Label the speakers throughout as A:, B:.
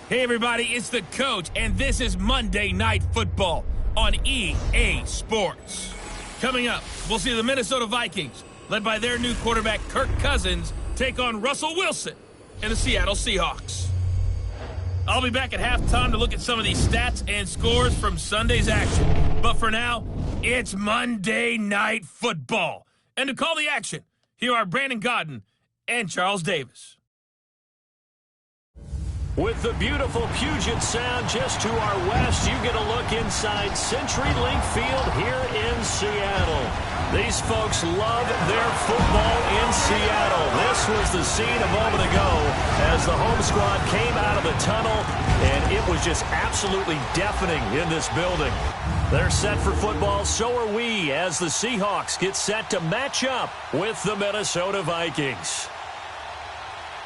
A: Hey everybody, it's the coach, and this is Monday Night Football on EA Sports. Coming up, we'll see the Minnesota Vikings, led by their new quarterback Kirk Cousins, take on Russell Wilson and the Seattle Seahawks. I'll be back at halftime to look at some of these stats and scores from Sunday's action. But for now, it's Monday Night Football. And to call the action, here are Brandon Godden and Charles Davis.
B: With the beautiful Puget Sound just to our west, you get a look inside CenturyLink Field here in Seattle. These folks love their football in Seattle. This was the scene a moment ago as the home squad came out of the tunnel, and it was just absolutely deafening in this building. They're set for football, so are we, as the Seahawks get set to match up with the Minnesota Vikings.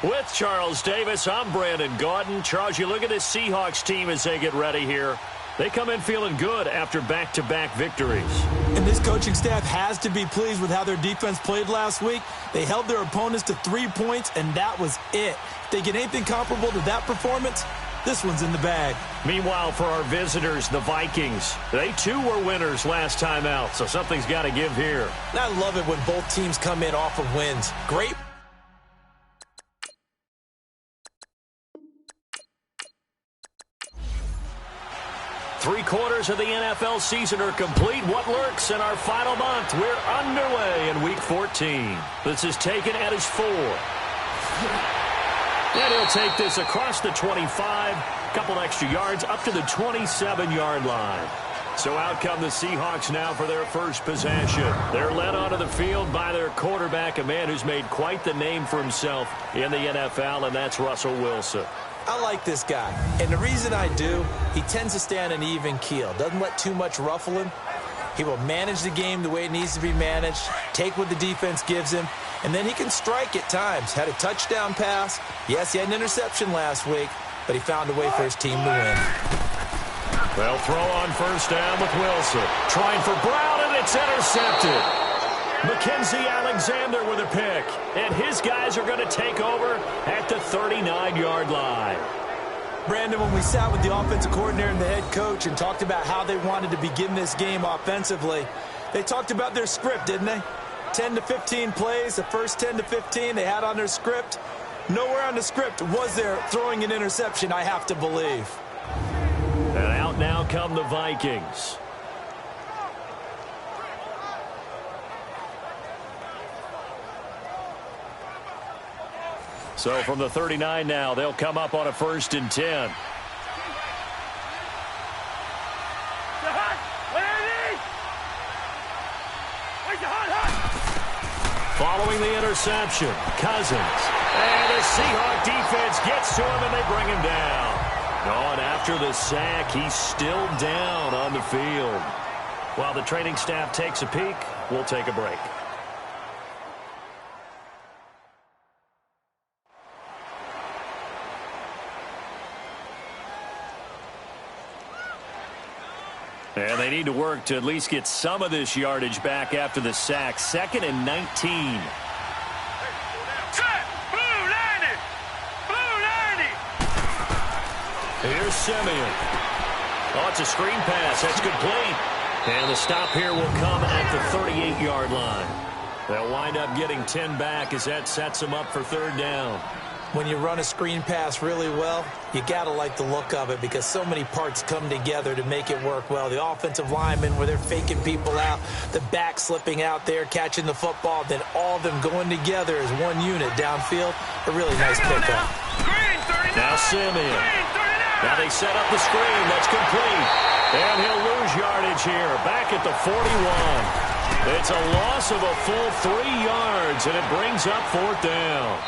B: With Charles Davis, I'm Brandon Gaudin. Charles, you look at this Seahawks team as they get ready here. They come in feeling good after back-to-back victories.
C: And this coaching staff has to be pleased with how their defense played last week. They held their opponents to 3 points, and that was it. If they get anything comparable to that performance, this one's in the bag.
B: Meanwhile, for our visitors, the Vikings, they too were winners last time out, so something's got to give here.
C: I love it when both teams come in off of wins. Great.
B: Three-quarters of the NFL season are complete. What lurks in our final month? We're underway in Week 14. This is taken at his 4. And he'll take this across the 25. Couple extra yards up to the 27-yard line. So out come the Seahawks now for their first possession. They're led onto the field by their quarterback, a man who's made quite the name for himself in the NFL, and that's Russell Wilson.
C: I like this guy, and the reason I do, he tends to stay on an even keel, doesn't let too much ruffle him. He will manage the game the way it needs to be managed, take what the defense gives him, and then he can strike at times. Had a touchdown pass. Yes, he had an interception last week, but he found a way for his team to win.
B: They'll throw on first down with Wilson. Trying for Brown, and it's intercepted. Mackenzie Alexander with a pick, and his guys are going to take over at the 39-yard line.
C: Brandon, when we sat with the offensive coordinator and the head coach and talked about how they wanted to begin this game offensively, they talked about their script, didn't they? 10 to 15 plays, the first 10 to 15 they had on their script. Nowhere on the script was there throwing an interception, I have to believe.
B: And out now come the Vikings. So from the 39 now, they'll come up on a 1st and 10. Following the interception, Cousins. And the Seahawk defense gets to him, and they bring him down. Oh, and after the sack, he's still down on the field. While the training staff takes a peek, we'll take a break. And they need to work to at least get some of this yardage back after the sack. 2nd and 19. Here's Simeon. Oh, it's a screen pass. That's complete. And the stop here will come at the 38-yard line. They'll wind up getting 10 back as that sets them up for 3rd down.
C: When you run a screen pass really well, you got to like the look of it because so many parts come together to make it work well. The offensive linemen, where they're faking people out, the back slipping out there, catching the football, then all of them going together as one unit downfield. A really nice pickup.
B: Now Simeon. Now they set up the screen. That's complete. And he'll lose yardage here. Back at the 41. It's a loss of a full 3 yards, and it brings up 4th down.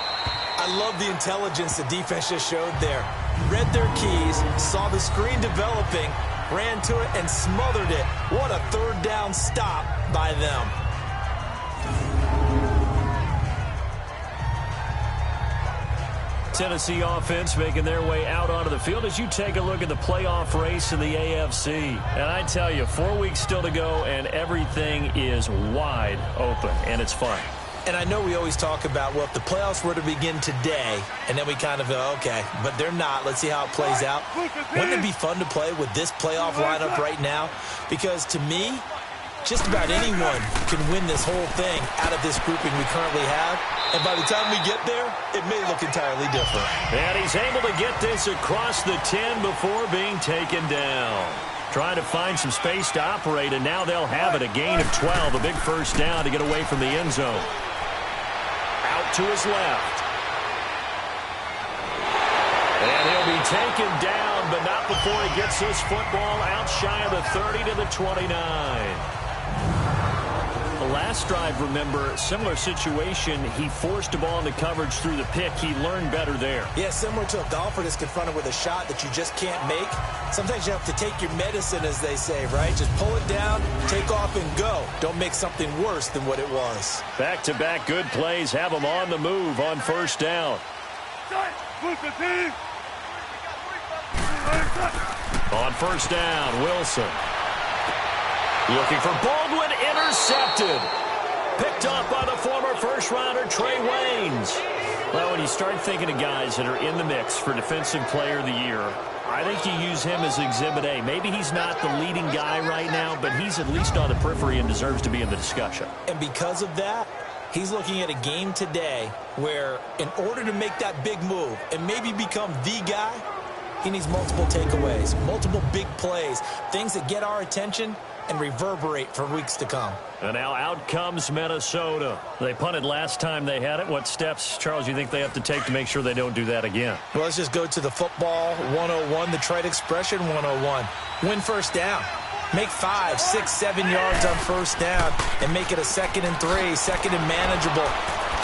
C: I love the intelligence the defense just showed there. Read their keys, saw the screen developing, ran to it, and smothered it. What a 3rd down stop by them.
B: Tennessee offense making their way out onto the field as you take a look at the playoff race in the AFC. And I tell you, 4 weeks still to go, and everything is wide open, and it's fun.
C: And I know we always talk about, well, if the playoffs were to begin today, and then we kind of go, okay, but they're not. Let's see how it plays out. Wouldn't it be fun to play with this playoff lineup right now? Because to me, just about anyone can win this whole thing out of this grouping we currently have. And by the time we get there, it may look entirely different.
B: And he's able to get this across the 10 before being taken down. Trying to find some space to operate, and now they'll have it. A gain of 12, a big first down to get away from the end zone. Out to his left. And he'll be taken down, but not before he gets this football out shy of the 30 to the 29. The last drive, remember, similar situation. He forced a ball into coverage through the pick. He learned better there.
C: Yeah, similar to a golfer that's confronted with a shot that you just can't make. Sometimes you have to take your medicine, as they say, right? Just pull it down, take off, and go. Don't make something worse than what it was.
B: Back-to-back good plays have him on the move on first down. On first down, Wilson. Looking for Baldwin, intercepted. Picked off by the former first-rounder Trey Waynes. Well, when you start thinking of guys that are in the mix for Defensive Player of the Year, I think you use him as Exhibit A. Maybe he's not the leading guy right now, but he's at least on the periphery and deserves to be in the discussion.
C: And because of that, he's looking at a game today where in order to make that big move and maybe become the guy, he needs multiple takeaways, multiple big plays, things that get our attention and reverberate for weeks to come.
B: And now out comes Minnesota. They punted last time they had it. What steps, Charles, you think they have to take to make sure they don't do that again?
C: Well, let's just go to the football 101, the trite expression 101. Win first down. Make 5, 6, 7 yards on first down and make it a 2nd and 3, 2nd and manageable.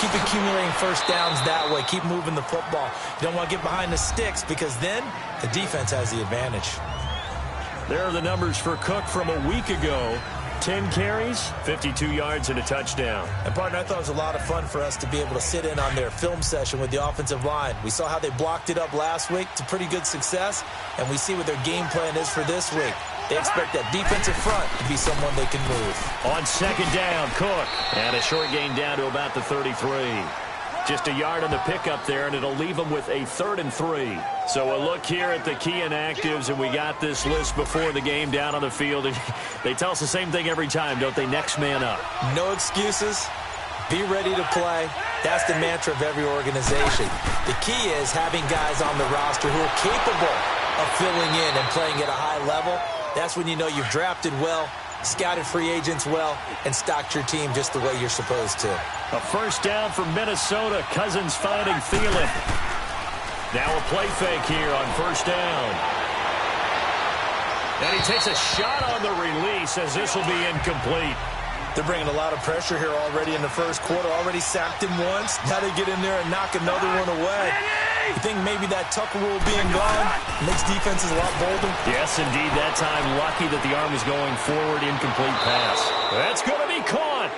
C: Keep accumulating first downs that way. Keep moving the football. You don't want to get behind the sticks because then the defense has the advantage.
B: There are the numbers for Cook from a week ago. 10 carries, 52 yards, and a touchdown.
C: And, partner, I thought it was a lot of fun for us to be able to sit in on their film session with the offensive line. We saw how they blocked it up last week to pretty good success, and we see what their game plan is for this week. They expect that defensive front to be someone they can move.
B: On second down, Cook. And a short gain down to about the 33. Just a yard on the pickup there, and it'll leave them with a 3rd and 3. So a look here at the key inactives, and we got this list before the game down on the field. And they tell us the same thing every time, don't they? Next man up.
C: No excuses. Be ready to play. That's the mantra of every organization. The key is having guys on the roster who are capable of filling in and playing at a high level. That's when you know you've drafted well, scouted free agents well, and stocked your team just the way you're supposed to.
B: A first down for Minnesota. Cousins finding Thielen. Now a play fake here on first down. And he takes a shot on the release as this will be incomplete.
C: They're bringing a lot of pressure here already in the first quarter. Already sacked him once. Now they get in there and knock another one away. You think maybe that Tucker rule being gone makes defenses a lot bolder?
B: Yes, indeed. That time, lucky that the arm was going forward. Incomplete pass. That's going to be caught.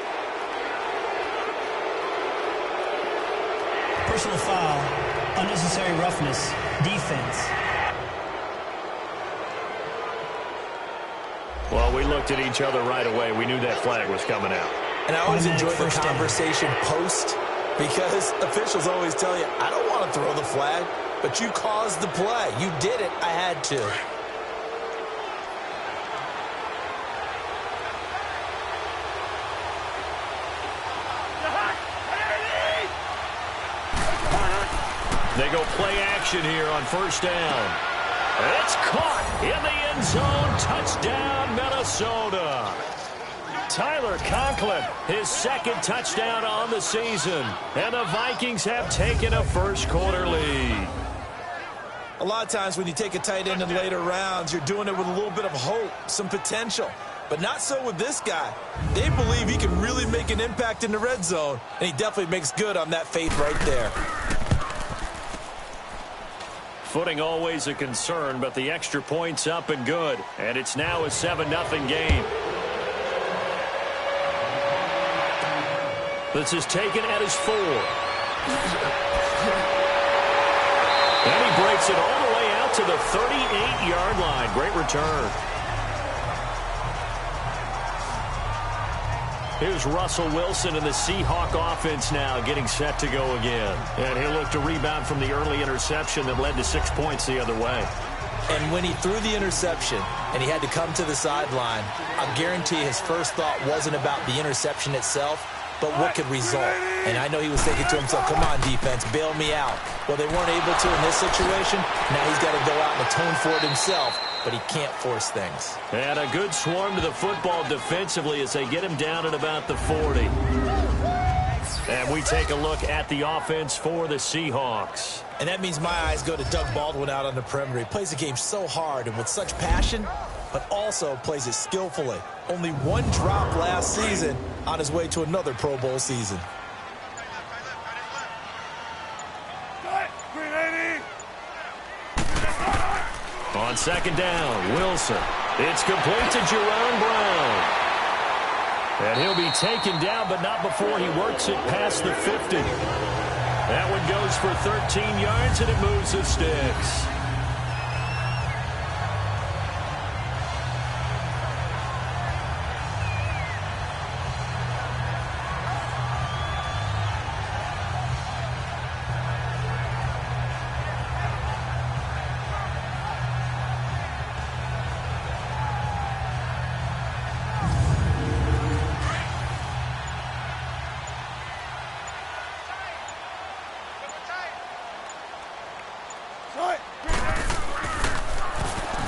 D: Personal foul. Unnecessary roughness. Defense.
B: Well, we looked at each other right away. We knew that flag was coming out.
C: And I always enjoy the conversation post because officials always tell you, I don't want to throw the flag, but you caused the play. You did it. I had to.
B: They go play action here on first down. It's caught in the end zone. Touchdown, Minnesota. Tyler Conklin, his 2nd touchdown on the season. And the Vikings have taken a first quarter lead.
C: A lot of times when you take a tight end in later rounds, you're doing it with a little bit of hope, some potential. But not so with this guy. They believe he can really make an impact in the red zone, and he definitely makes good on that faith right there.
B: Footing always a concern, but the extra point's up and good. And it's now a 7-0 game. This is taken at his 4. And he breaks it all the way out to the 38-yard line. Great return. Here's Russell Wilson and the Seahawk offense now getting set to go again. And he'll look to rebound from the early interception that led to 6 points the other way.
C: And when he threw the interception and he had to come to the sideline, I guarantee his first thought wasn't about the interception itself, but what could result. And I know he was thinking to himself, come on, defense, bail me out. Well, they weren't able to in this situation. Now he's got to go out and atone for it himself, but he can't force things.
B: And a good swarm to the football defensively as they get him down at about the 40. And we take a look at the offense for the Seahawks.
C: And that means my eyes go to Doug Baldwin out on the perimeter. He plays the game so hard and with such passion, but also plays it skillfully. Only one drop last season on his way to another Pro Bowl season.
B: On second down, Wilson. It's complete to Jerron Brown. And he'll be taken down, but not before he works it past the 50. That one goes for 13 yards, and it moves the sticks.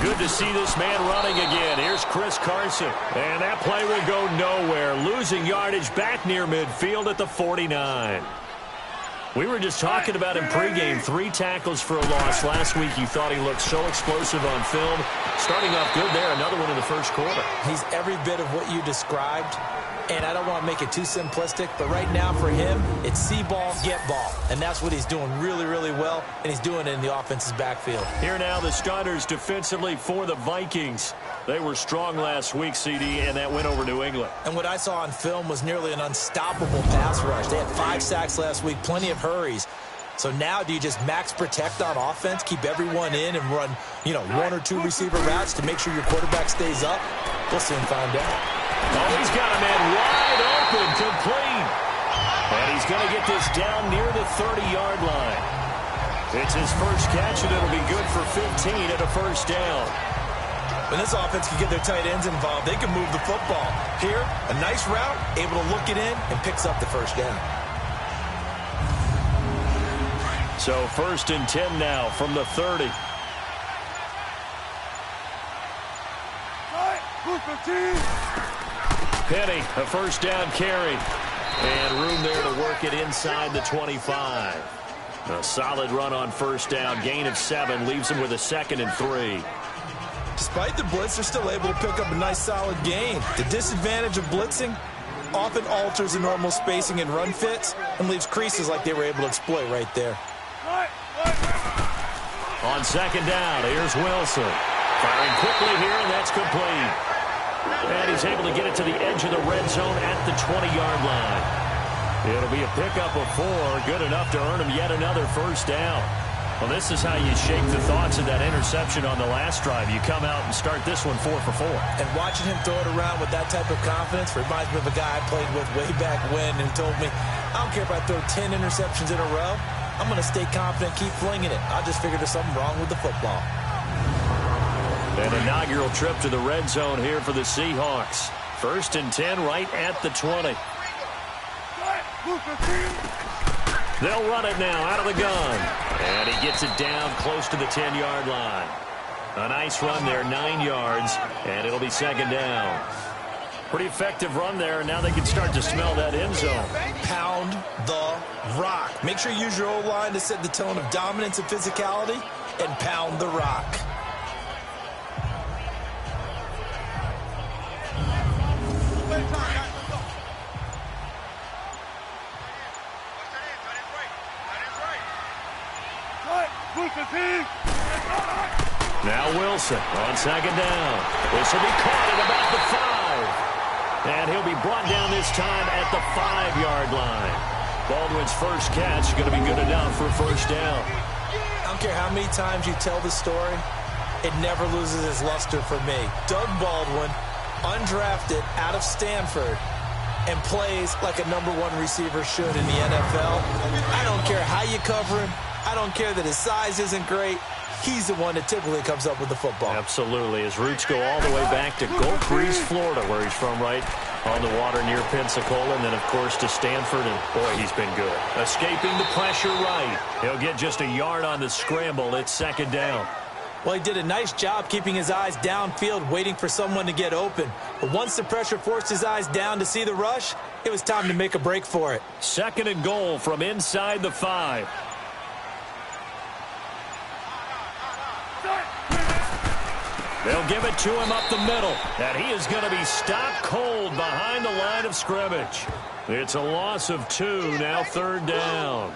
B: Good to see this man running again. Here's Chris Carson. And that play will go nowhere. Losing yardage back near midfield at the 49. We were just talking about him pregame. 3 tackles for a loss. Last week you thought he looked so explosive on film. Starting off good there. Another one in the first quarter.
C: He's every bit of what you described. And I don't want to make it too simplistic, but right now for him, it's see ball, get ball. And that's what he's doing really, really well, and he's doing it in the offense's backfield.
B: Here now the starters defensively for the Vikings. They were strong last week, CD, and that went over New England.
C: And what I saw on film was nearly an unstoppable pass rush. They had 5 sacks last week, plenty of hurries. So now do you just max protect on offense, keep everyone in and run, 1 or 2 receiver routes to make sure your quarterback stays up? We'll soon find out.
B: Oh, he's got a man wide open, complete. And he's going to get this down near the 30-yard line. It's his first catch, and it'll be good for 15 at a first down.
C: When this offense can get their tight ends involved, they can move the football. Here, a nice route, able to look it in, and picks up the first down.
B: So 1st and 10 now from the 30. Penny, a first down carry. And room there to work it inside the 25. A solid run on first down. Gain of 7 leaves him with a 2nd and 3.
C: Despite the blitz, they're still able to pick up a nice solid gain. The disadvantage of blitzing often alters the normal spacing and run fits and leaves creases like they were able to exploit right there.
B: On second down, here's Wilson. Firing quickly here, and that's complete. And he's able to get it to the edge of the red zone at the 20-yard line. It'll be a pickup of 4, good enough to earn him yet another first down. Well, this is how you shake the thoughts of that interception on the last drive. You come out and start this one 4 for 4.
C: And watching him throw it around with that type of confidence reminds me of a guy I played with way back when who told me, I don't care if I throw 10 interceptions in a row. I'm going to stay confident, keep flinging it. I just figured there's something wrong with the football.
B: An inaugural trip to the red zone here for the Seahawks. 1st and 10 right at the 20. They'll run it now out of the gun. And he gets it down close to the 10-yard line. A nice run there, 9 yards, and it'll be 2nd down. Pretty effective run there, and now they can start to smell that end zone.
C: Pound the rock. Make sure you use your O-line to set the tone of dominance and physicality, and pound the rock.
B: Now Wilson on second down. This will be caught at about the 5. And he'll be brought down this time at the 5-yard line. Baldwin's first catch is going to be good enough for first down.
C: I don't care how many times you tell the story, it never loses its luster for me. Doug Baldwin, undrafted out of Stanford, and plays like a #1 receiver should in the NFL. I don't care how you cover him. I don't care that his size isn't great. He's the one that typically comes up with the football.
B: Absolutely. His roots go all the way back to Gulf Breeze, Florida, where he's from, right on the water near Pensacola, and then, of course, to Stanford, and, boy, he's been good. Escaping the pressure right. He'll get just a yard on the scramble. It's 2nd down.
C: Well, he did a nice job keeping his eyes downfield, waiting for someone to get open. But once the pressure forced his eyes down to see the rush, it was time to make a break for it.
B: 2nd and goal from inside the 5. They'll give it to him up the middle, and he is going to be stopped cold behind the line of scrimmage. It's a loss of 2, now 3rd down.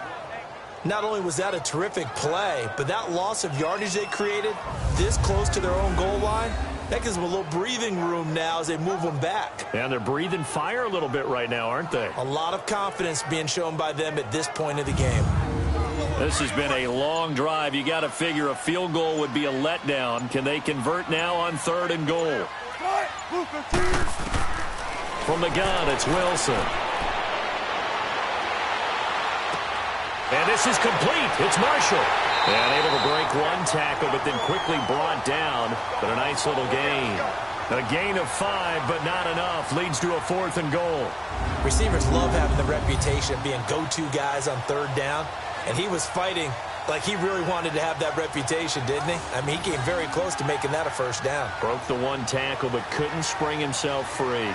C: Not only was that a terrific play, but that loss of yardage they created this close to their own goal line, that gives them a little breathing room now as they move them back.
B: And they're breathing fire a little bit right now, aren't they?
C: A lot of confidence being shown by them at this point of the game.
B: This has been a long drive. You got to figure a field goal would be a letdown. Can they convert now on 3rd and goal? From the gun, it's Wilson. And this is complete. It's Marshall. And able to break one tackle, but then quickly brought down. But a nice little gain. A gain of 5, but not enough. Leads to a 4th and goal.
C: Receivers love having the reputation of being go-to guys on 3rd down. And he was fighting like he really wanted to have that reputation, didn't he? I mean, he came very close to making that a 1st down.
B: Broke the one tackle, but couldn't spring himself free.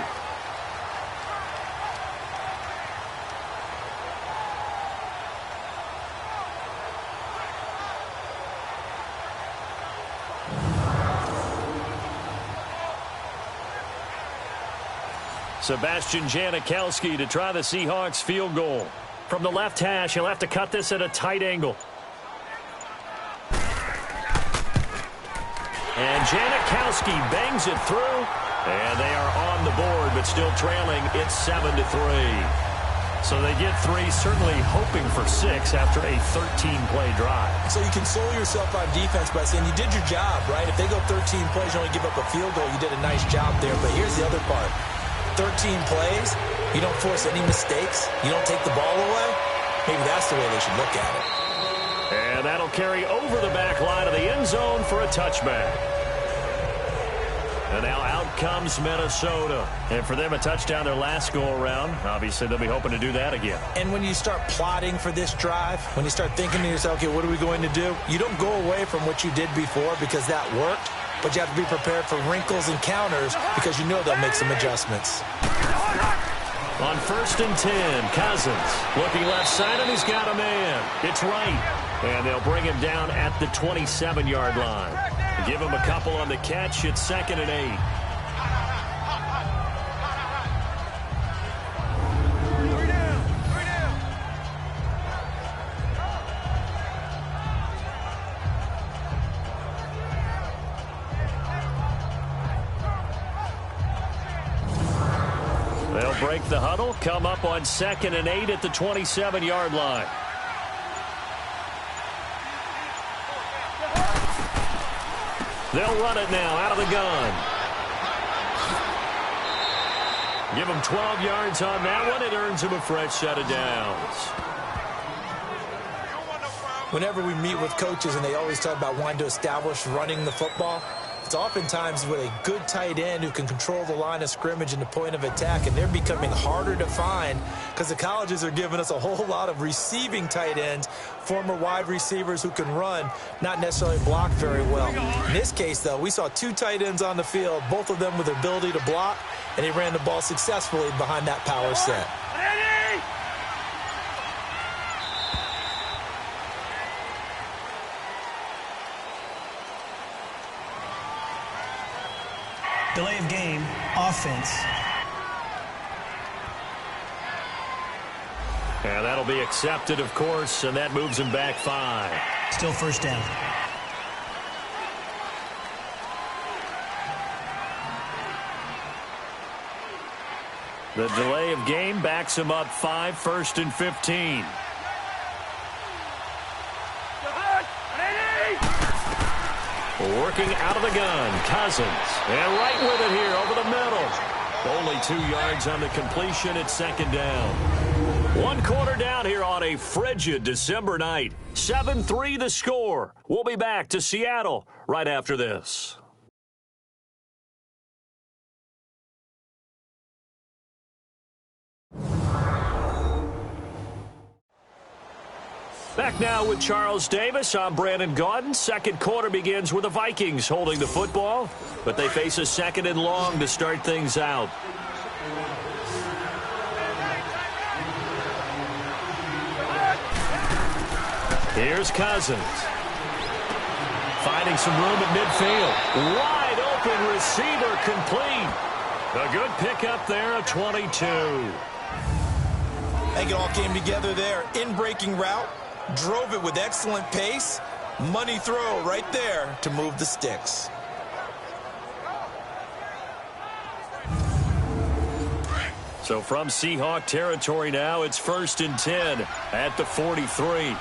B: Sebastian Janikowski to try the Seahawks field goal. From the left hash, he'll have to cut this at a tight angle. And Janikowski bangs it through. And they are on the board, but still trailing. It's 7-3. So they get 3, certainly hoping for 6 after a 13-play drive.
C: So you console yourself on defense by saying you did your job, right? If they go 13 plays, you only give up a field goal, you did a nice job there. But here's the other part. 13 plays, you don't force any mistakes, you don't take the ball away, maybe that's the way they should look at it.
B: And that'll carry over the back line of the end zone for a touchback. And now out comes Minnesota. And for them, a touchdown their last go-around. Obviously, they'll be hoping to do that again.
C: And when you start plotting for this drive, when you start thinking to yourself, okay, what are we going to do? You don't go away from what you did before because that worked. But you have to be prepared for wrinkles and counters because you know they'll make some adjustments.
B: On 1st and 10, Cousins looking left side, and he's got a man. It's right. And they'll bring him down at the 27-yard line. Give him a couple on the catch. It's 2nd and 8. They'll break the huddle, come up on 2nd and 8 at the 27-yard line. They'll run it now out of the gun. Give him 12 yards on that one. It earns him a fresh set of downs.
C: Whenever we meet with coaches and they always talk about wanting to establish running the football, it's oftentimes with a good tight end who can control the line of scrimmage and the point of attack, and they're becoming harder to find because the colleges are giving us a whole lot of receiving tight ends, former wide receivers who can run, not necessarily block very well. In this case, though, we saw 2 tight ends on the field, both of them with the ability to block, and he ran the ball successfully behind that power set.
D: Delay of game, offense.
B: And that'll be accepted, of course, and that moves him back 5.
D: Still 1st down.
B: The delay of game backs him up 5, 1st and 15. Working out of the gun, Cousins. And right with it here over the middle. Only 2 yards on the completion at second down. 1 quarter down here on a frigid December night. 7-3 the score. We'll be back to Seattle right after this. Back now with Charles Davis. I'm Brandon Gaudin. Second quarter begins with the Vikings holding the football, but they face a second and long to start things out. Here's Cousins. Finding some room at midfield. Wide open receiver complete. A good pickup there of 22.
C: I think it all came together there. In-breaking route. Drove it with excellent pace. Money throw right there to move the sticks.
B: So from Seahawk territory now, it's 1st and 10 at the 43.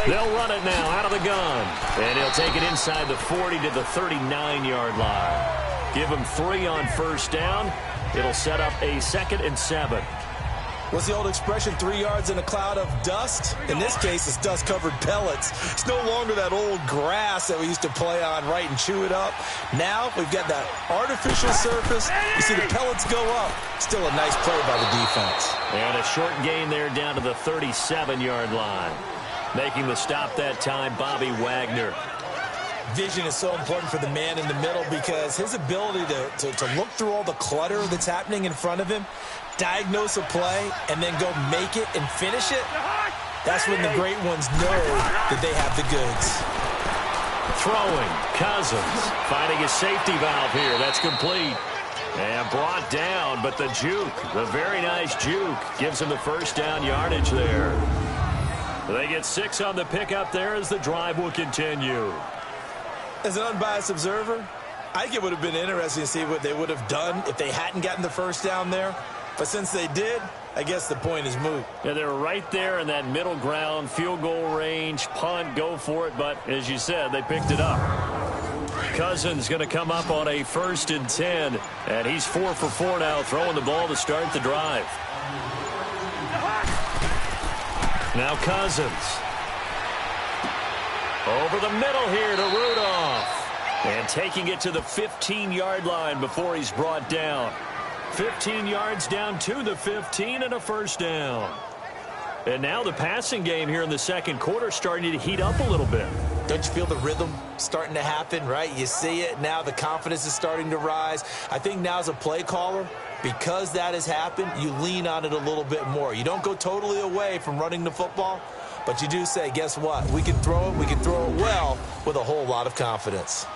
B: They'll run it now out of the gun. And he'll take it inside the 40 to the 39-yard line. Give him 3 on first down. It'll set up a 2nd and 7.
C: What's the old expression, 3 yards in a cloud of dust? In this case, it's dust-covered pellets. It's no longer that old grass that we used to play on, right, and chew it up. Now we've got that artificial surface. You see the pellets go up. Still a nice play by the defense.
B: And a short gain there down to the 37-yard line. Making the stop that time, Bobby Wagner.
C: Vision is so important for the man in the middle because his ability to look through all the clutter that's happening in front of him, diagnose a play, and then go make it and finish it, that's when the great ones know that they have the goods.
B: Throwing, Cousins, finding his safety valve here. That's complete. And brought down, but the juke, the very nice juke, gives him the first down yardage there. They get 6 on the pickup there as the drive will continue.
C: As an unbiased observer, I think it would have been interesting to see what they would have done if they hadn't gotten the first down there. But since they did, I guess the point is moot.
B: Yeah, they were right there in that middle ground, field goal range, punt, go for it. But as you said, they picked it up. Cousins going to come up on a 1st and 10. And he's 4 for 4 now, throwing the ball to start the drive. Now Cousins. Over the middle here to Rudolph. And taking it to the 15-yard line before he's brought down. 15 yards down to the 15 and a first down. And now the passing game here in the second quarter starting to heat up a little bit.
C: Don't you feel the rhythm starting to happen, right? You see it now. The confidence is starting to rise. I think now as a play caller, because that has happened, you lean on it a little bit more. You don't go totally away from running the football, but you do say, guess what? We can throw it. We can throw it well with a whole lot of confidence.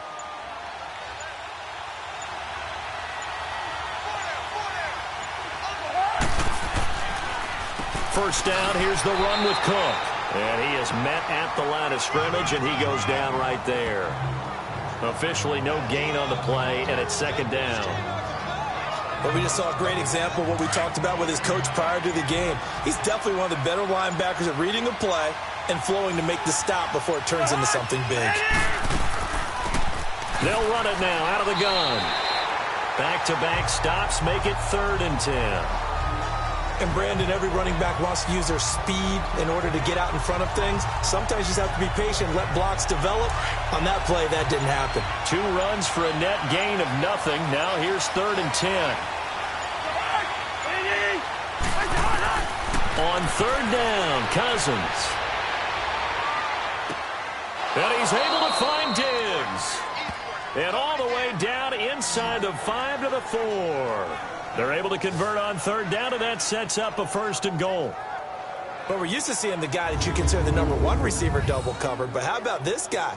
B: First down, here's the run with Cook. And he is met at the line of scrimmage, and he goes down right there. Officially no gain on the play, and it's second down.
C: But we just saw a great example of what we talked about with his coach prior to the game. He's definitely one of the better linebackers at reading a play and flowing to make the stop before it turns into something big.
B: They'll run it now out of the gun. Back-to-back stops make it 3rd and 10.
C: And Brandon, every running back wants to use their speed in order to get out in front of things. Sometimes you just have to be patient, let blocks develop. On that play, that didn't happen. 2 runs for a net gain of nothing. Now here's 3rd and 10.
B: On 3rd down, Cousins. And he's able to find Diggs. And all the way down inside the 5 to the 4. They're able to convert on 3rd down, and that sets up a 1st and goal.
C: Well, we're used to seeing the guy that you consider the number 1 receiver double covered, but how about this guy?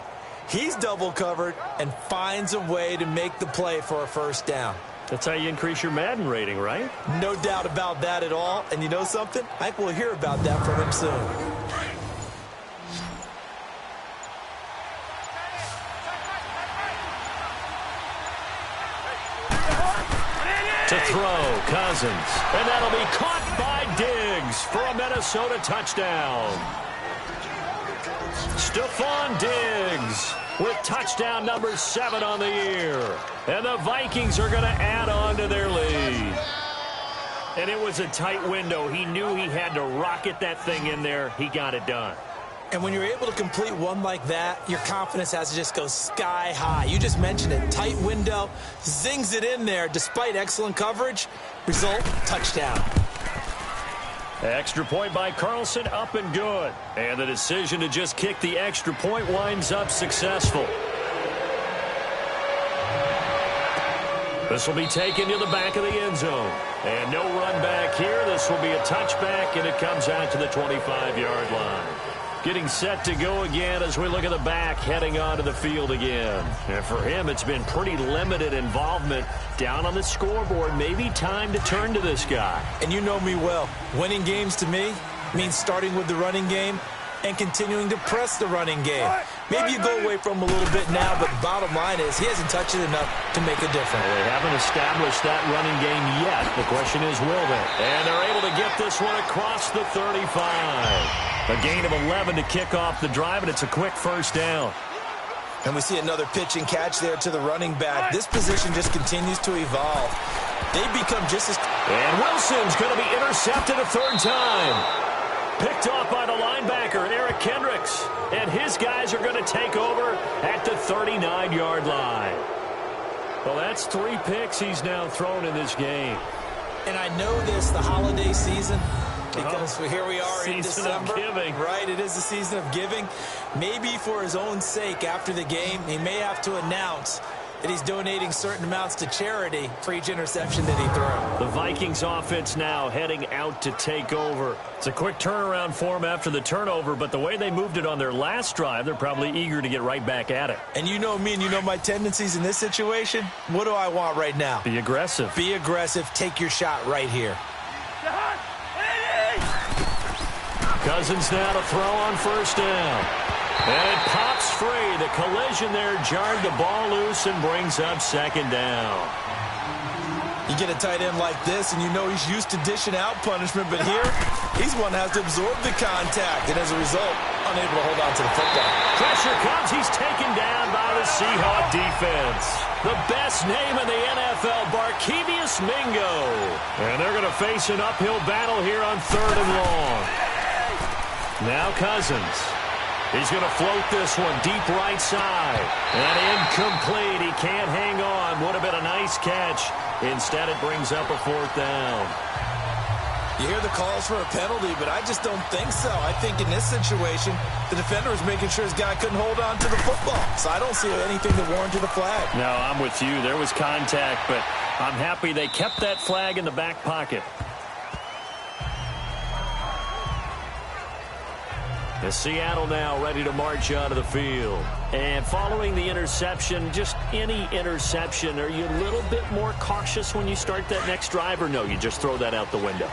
C: He's double covered and finds a way to make the play for a 1st down.
B: That's how you increase your Madden rating, right?
C: No doubt about that at all. And you know something? I think we'll hear about that from him soon.
B: To throw, Cousins. And that'll be caught by Diggs for a Minnesota touchdown. Stephon Diggs with touchdown number 7 on the year. And the Vikings are going to add on to their lead. And it was a tight window. He knew he had to rocket that thing in there. He got it done.
C: And when you're able to complete one like that, your confidence has to just go sky high. You just mentioned it. Tight window, zings it in there despite excellent coverage. Result, touchdown.
B: Extra point by Carlson, up and good. And the decision to just kick the extra point winds up successful. This will be taken to the back of the end zone. And no run back here. This will be a touchback, and it comes out to the 25-yard line. Getting set to go again as we look at the back heading onto the field again. And for him, it's been pretty limited involvement down on the scoreboard. Maybe time to turn to this guy.
C: And you know me well. Winning games to me means starting with the running game and continuing to press the running game. Maybe you go away from him a little bit now, but bottom line is he hasn't touched it enough to make a difference.
B: Well, they haven't established that running game yet. The question is, will they? And they're able to get this one across the 35. A gain of 11 to kick off the drive, and it's a quick first down.
C: And we see another pitch and catch there to the running back. This position just continues to evolve. They become just as...
B: And Wilson's going to be intercepted a third time. Picked off by the linebacker, Eric Kendricks. And his guys are going to take over at the 39-yard line. Well, that's 3 picks he's now thrown in this game.
C: And I know this, the holiday season, because here we are in December.
B: Season of giving.
C: Right, it is the season of giving. Maybe for his own sake after the game, he may have to announce that he's donating certain amounts to charity for each interception that he threw.
B: The Vikings offense now heading out to take over. It's a quick turnaround for them after the turnover, but the way they moved it on their last drive, they're probably eager to get right back at it.
C: And you know me and you know my tendencies in this situation. What do I want right now?
B: Be aggressive.
C: Be aggressive. Take your shot right here.
B: Cousins now to throw on first down. And it pops free. The collision there jarred the ball loose and brings up second down.
C: You get a tight end like this, and you know he's used to dishing out punishment, but here, he's one that has to absorb the contact, and as a result, unable to hold on to the football.
B: Pressure comes. He's taken down by the Seahawks defense. The best name in the NFL, Barkevious Mingo. And they're going to face an uphill battle here on 3rd and long. Now Cousins. He's going to float this one deep right side. And incomplete. He can't hang on. Would have been a nice catch. Instead, it brings up a 4th down.
C: You hear the calls for a penalty, but I just don't think so. I think in this situation, the defender was making sure his guy couldn't hold on to the football. So I don't see anything that warranted a flag.
B: No, I'm with you. There was contact, but I'm happy they kept that flag in the back pocket. As Seattle now ready to march out of the field. And following the interception, just any interception, are you a little bit more cautious when you start that next drive, or no, you just throw that out the window?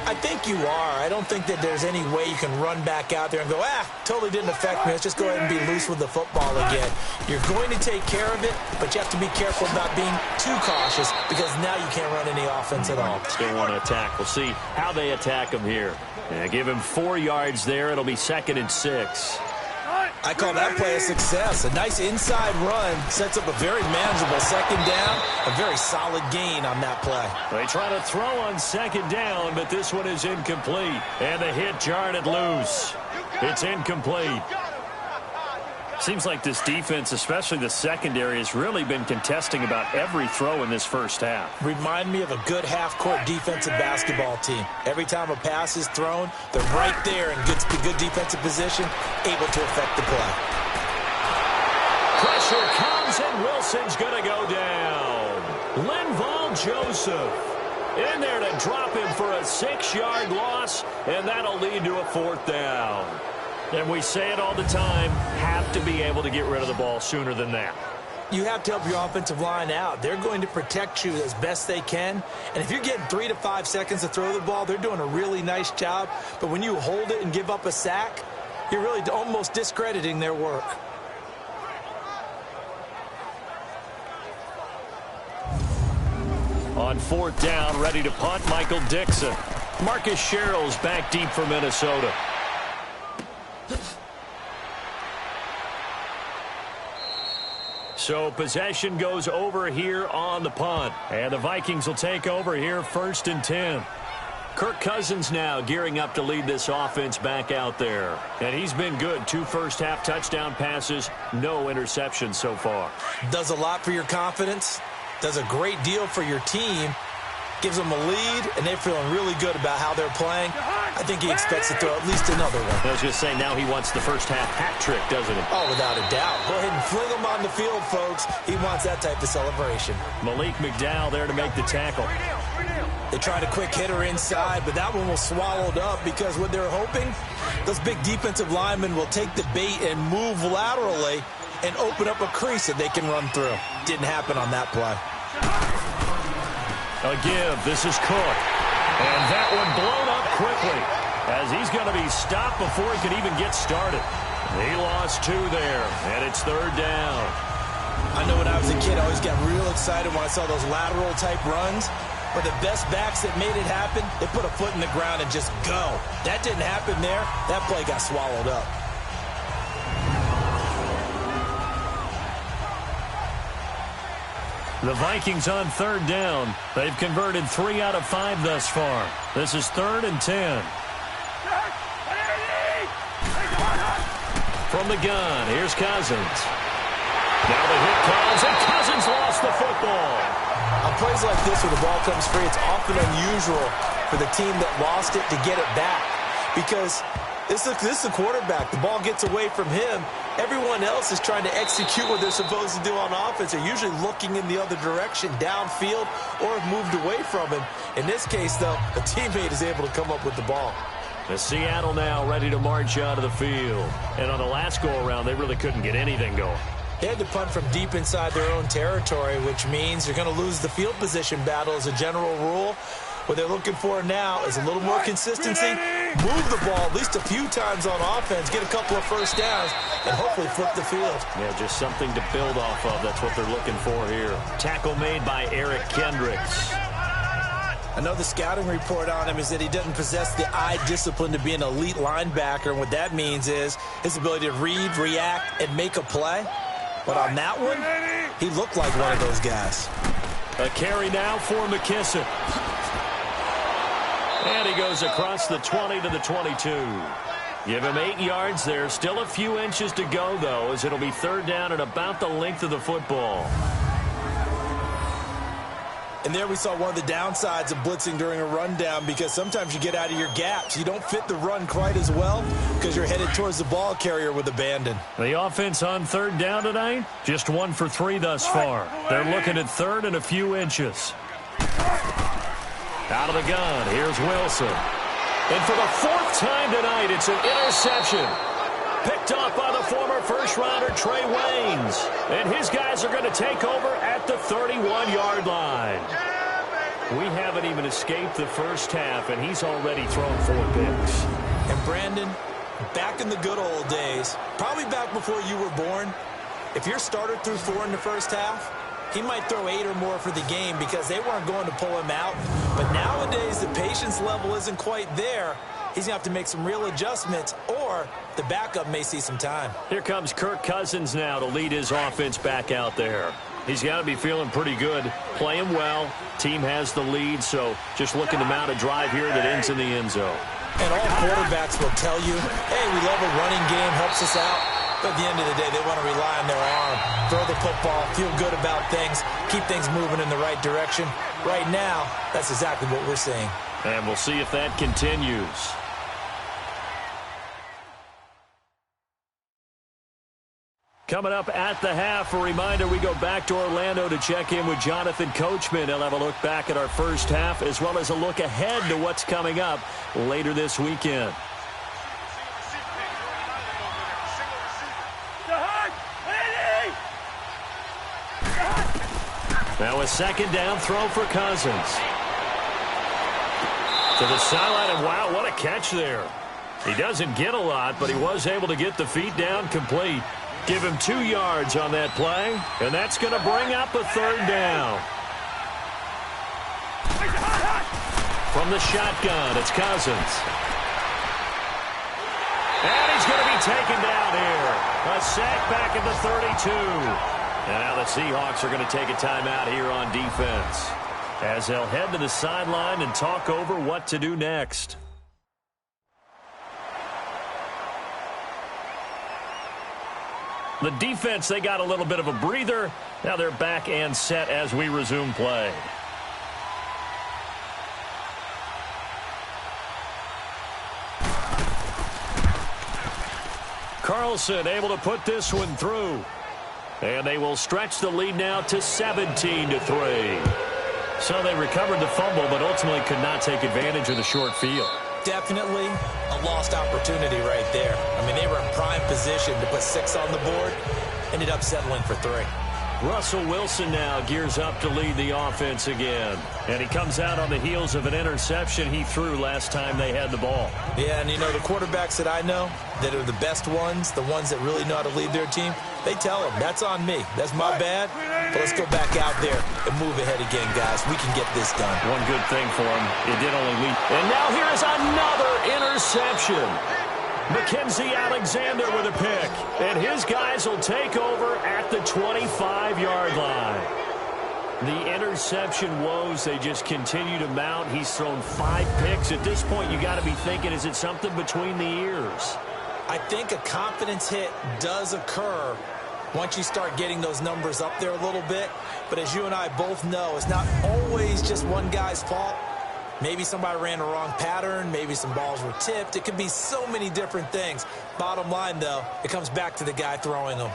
C: I think you are. I don't think that there's any way you can run back out there and go, totally didn't affect me. Let's just go ahead and be loose with the football again. You're going to take care of it, but you have to be careful about being too cautious because now you can't run any offense at all.
B: Still want to attack. We'll see how they attack him here. And give him 4 yards there. It'll be 2nd and 6.
C: I call that play a success. A nice inside run sets up a very manageable 2nd down. A very solid gain on that play.
B: They try to throw on 2nd down, but this one is incomplete. And the hit jarred it loose. It's incomplete. Seems like this defense, especially the secondary, has really been contesting about every throw in this first half.
C: Remind me of a good half-court defensive basketball team. Every time a pass is thrown, they're right there in good defensive position, able to affect the play.
B: Pressure comes, and Wilson's going to go down. Linval Joseph in there to drop him for a 6-yard loss, and that'll lead to a 4th down. And we say it all the time, have to be able to get rid of the ball sooner than that.
C: You have to help your offensive line out. They're going to protect you as best they can. And if you're getting 3 to 5 seconds to throw the ball, they're doing a really nice job. But when you hold it and give up a sack, you're really almost discrediting their work.
B: On 4th down, ready to punt, Michael Dixon. Marcus Sherrill's back deep for Minnesota. So possession goes over here on the punt. And the Vikings will take over here 1st and 10. Kirk Cousins now gearing up to lead this offense back out there. And he's been good. 2 first-half touchdown passes, no interceptions so far.
C: Does a lot for your confidence. Does a great deal for your team. Gives them a lead, and they're feeling really good about how they're playing. I think he expects to throw at least another one.
B: I was just saying, now he wants the first-half hat trick, doesn't he?
C: Oh, without a doubt. Go ahead and fling him on the field, folks. He wants that type of celebration.
B: Malik McDowell there to make the tackle.
C: They tried a quick hitter inside, but that one was swallowed up because what they're hoping, those big defensive linemen will take the bait and move laterally and open up a crease that they can run through. Didn't happen on that play.
B: A give. This is Cook. And that one blown up quickly as he's going to be stopped before he could even get started. He lost 2 there, and it's 3rd down.
C: I know when I was a kid, I always got real excited when I saw those lateral-type runs. But the best backs that made it happen, they put a foot in the ground and just go. That didn't happen there. That play got swallowed up.
B: The Vikings on 3rd down. They've converted 3 out of 5 thus far. This is 3rd and 10. From the gun, here's Cousins. Now the hit comes, and Cousins lost the football.
C: On plays like this where the ball comes free, it's often unusual for the team that lost it to get it back. Because this is the quarterback. The ball gets away from him. Everyone else is trying to execute what they're supposed to do on offense. They're usually looking in the other direction, downfield, or have moved away from him. In this case, though, a teammate is able to come up with the ball.
B: The Seattle now ready to march out of the field. And on the last go-around, they really couldn't get anything going.
C: They had to punt from deep inside their own territory, which means you're going to lose the field position battle as a general rule. What they're looking for now is a little more consistency, move the ball at least a few times on offense, get a couple of first downs, and hopefully flip the field.
B: Yeah, just something to build off of. That's what they're looking for here. Tackle made by Eric Kendricks.
C: I know the scouting report on him is that he doesn't possess the eye discipline to be an elite linebacker, and what that means is his ability to read, react, and make a play. But on that one, he looked like one of those guys.
B: A carry now for McKissick. And he goes across the 20 to the 22. Give him 8 yards there. Still a few inches to go, though, as it'll be 3rd down and about the length of the football.
C: And there we saw one of the downsides of blitzing during a rundown, because sometimes you get out of your gaps. You don't fit the run quite as well because you're headed towards the ball carrier with abandon.
B: The offense on 3rd down tonight, just 1 for 3 thus far. They're looking at 3rd and a few inches. Out of the gun, here's Wilson. And for the 4th time tonight, it's an interception. Picked off by the former first-rounder Trey Waynes. And his guys are going to take over at the 31-yard line. We haven't even escaped the first half, and he's already thrown 4 picks.
C: And Brandon, back in the good old days, probably back before you were born, if your starter threw 4 in the first half, he might throw 8 or more for the game because they weren't going to pull him out. But nowadays, the patience level isn't quite there. He's going to have to make some real adjustments, or the backup may see some time.
B: Here comes Kirk Cousins now to lead his offense back out there. He's got to be feeling pretty good, playing well. Team has the lead, so just looking to mount a drive here that ends in the end zone.
C: And all quarterbacks will tell you, hey, we love a running game, helps us out. But at the end of the day, they want to rely on their arm, throw the football, feel good about things, keep things moving in the right direction. Right now, that's exactly what we're seeing.
B: And we'll see if that continues. Coming up at the half, a reminder, we go back to Orlando to check in with Jonathan Coachman. He'll have a look back at our first half as well as a look ahead to what's coming up later this weekend. Now a 2nd down throw for Cousins. To the sideline, and wow, what a catch there. He doesn't get a lot, but he was able to get the feet down complete. Give him 2 yards on that play, and that's going to bring up a 3rd down. From the shotgun, it's Cousins. And he's going to be taken down here. A sack back at the 32. And now the Seahawks are going to take a timeout here on defense, as they'll head to the sideline and talk over what to do next. The defense, they got a little bit of a breather. Now they're back and set as we resume play. Carlson able to put this one through. And they will stretch the lead now to 17-3. So they recovered the fumble, but ultimately could not take advantage of the short field.
C: Definitely a lost opportunity right there. I mean, they were in prime position to put 6 on the board. Ended up settling for 3.
B: Russell Wilson now gears up to lead the offense again. And he comes out on the heels of an interception he threw last time they had the ball.
C: Yeah, and you know, the quarterbacks that I know that are the best ones, the ones that really know how to lead their team, they tell them, that's on me. That's my bad. But let's go back out there and move ahead again, guys. We can get this done.
B: One good thing for him, it did only lead. And now here is another interception. Mackenzie Alexander with a pick. And his guys will take over at the 25-yard line. The interception woes, they just continue to mount. He's thrown 5 picks. At this point, you got to be thinking, is it something between the ears?
C: I think a confidence hit does occur once you start getting those numbers up there a little bit. But as you and I both know, it's not always just one guy's fault. Maybe somebody ran the wrong pattern. Maybe some balls were tipped. It could be so many different things. Bottom line, though, it comes back to the guy throwing them.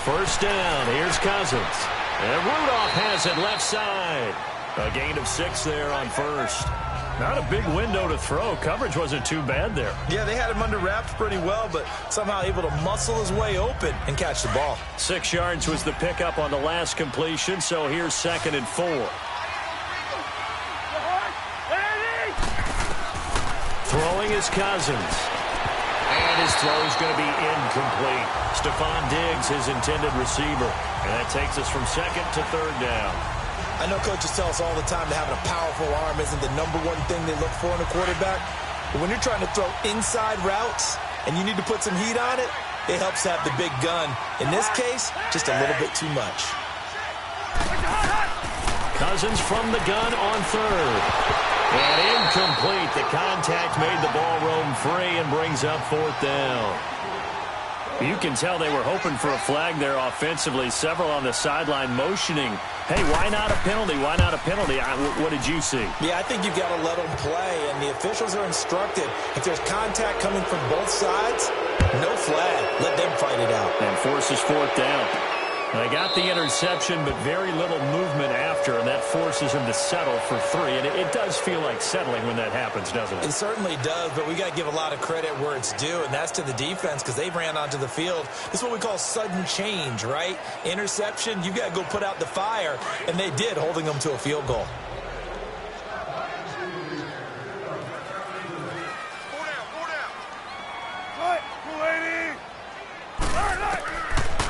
B: First down, here's Cousins. And Rudolph has it left side. A gain of 6 there on first. Not a big window to throw. Coverage wasn't too bad there.
C: Yeah, they had him under wraps pretty well, but somehow able to muscle his way open and catch the ball.
B: 6 yards was the pickup on the last completion, so here's 2nd and 4. Throwing is Cousins. And his throw is going to be incomplete. Stephon Diggs, his intended receiver. And that takes us from 2nd to 3rd down.
C: I know coaches tell us all the time that having a powerful arm isn't the #1 thing they look for in a quarterback. But when you're trying to throw inside routes and you need to put some heat on it, it helps to have the big gun. In this case, just a little bit too much.
B: Cousins from the gun on 3rd. And incomplete. The contact made the ball roam free and brings up 4th down. You can tell they were hoping for a flag there offensively. Several on the sideline motioning, hey, why not a penalty? Why not a penalty? What did you see?
C: Yeah, I think you've got to let them play, and the officials are instructed. If there's contact coming from both sides, no flag. Let them fight it out.
B: And forces 4th down. They got the interception, but very little movement after, and that forces him to settle for 3. And it does feel like settling when that happens, doesn't it?
C: It certainly does, but we got to give a lot of credit where it's due, and that's to the defense because they ran onto the field. This is what we call sudden change, right? Interception, you got to go put out the fire, and they did, holding them to a field goal.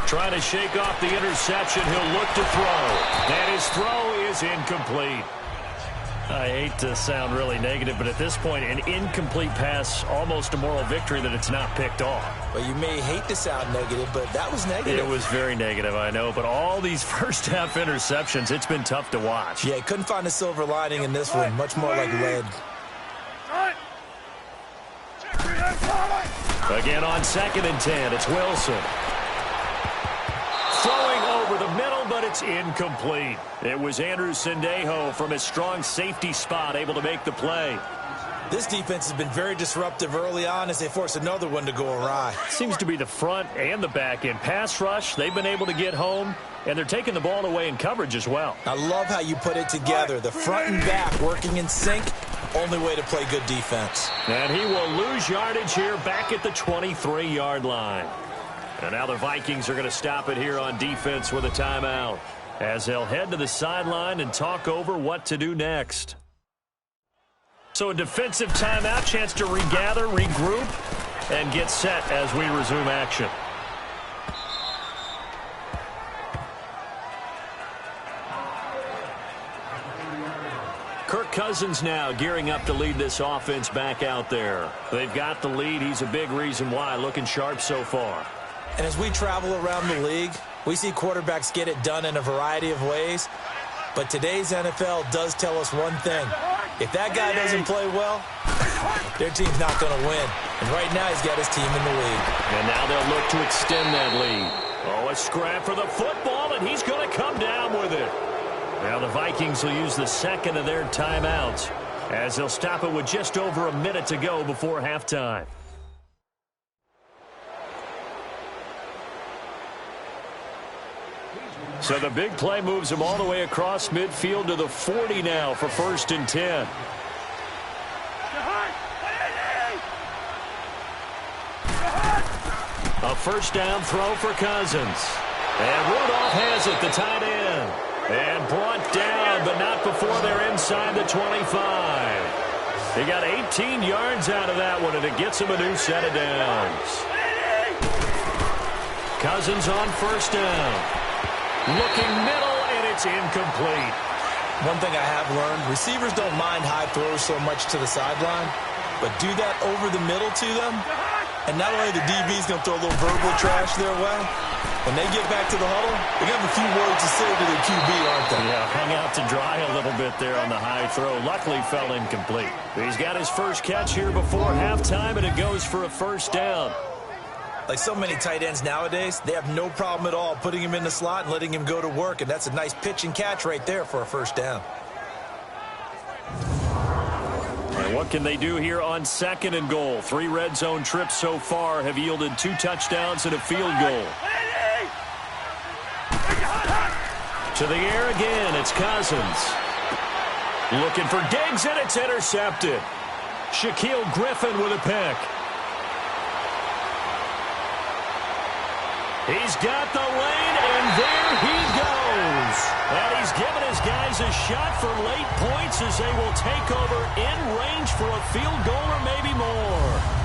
B: Trying to shake off the interception. He'll look to throw. And his throw is incomplete. I hate to sound really negative, but at this point, an incomplete pass, almost a moral victory that it's not picked off.
C: Well, you may hate to sound negative, but that was negative.
B: It was very negative, I know. But all these first-half interceptions, it's been tough to watch.
C: Yeah, couldn't find a silver lining in this one. Much more like lead.
B: Again on 2nd and 10, it's Wilson. Throwing over the middle, but it's incomplete. It was Andrew Sendejo from his strong safety spot able to make the play.
C: This defense has been very disruptive early on as they force another one to go awry.
B: Seems to be the front and the back end. Pass rush, they've been able to get home, and they're taking the ball away in coverage as well.
C: I love how you put it together. The front and back working in sync, only way to play good defense.
B: And he will lose yardage here back at the 23-yard line. And now the Vikings are going to stop it here on defense with a timeout, as they'll head to the sideline and talk over what to do next. So a defensive timeout, chance to regather, regroup, and get set as we resume action. Kirk Cousins now gearing up to lead this offense back out there. They've got the lead. He's a big reason why. Looking sharp so far.
C: And as we travel around the league, we see quarterbacks get it done in a variety of ways. But today's NFL does tell us one thing. If that guy doesn't play well, their team's not going to win. And right now he's got his team in the lead.
B: And now they'll look to extend that lead. Oh, a scrap for the football, and he's going to come down with it. Now the Vikings will use the second of their timeouts as they'll stop it with just over a minute to go before halftime. So the big play moves him all the way across midfield to the 40 now for 1st and 10. A first down throw for Cousins. And Rudolph has it, the tight end. And brought down, but not before they're inside the 25. They got 18 yards out of that one, and it gets him a new set of downs. Cousins on first down. Looking middle, and it's incomplete.
C: One thing I have learned, receivers don't mind high throws so much to the sideline, but do that over the middle to them, and not only the DB's going to throw a little verbal trash their way, when they get back to the huddle, they're going to have a few words to say to their QB, aren't they?
B: Yeah, hung out to dry a little bit there on the high throw. Luckily fell incomplete. He's got his first catch here before halftime, and it goes for a first down.
C: Like so many tight ends nowadays, they have no problem at all putting him in the slot and letting him go to work, and that's a nice pitch and catch right there for a first down.
B: And what can they do here on 2nd and goal? 3 red zone trips so far have yielded 2 touchdowns and a field goal. To the air again, it's Cousins. Looking for Diggs, and it's intercepted. Shaquille Griffin with a pick. He's got the lane, and there he goes. And he's given his guys a shot for late points as they will take over in range for a field goal or maybe more.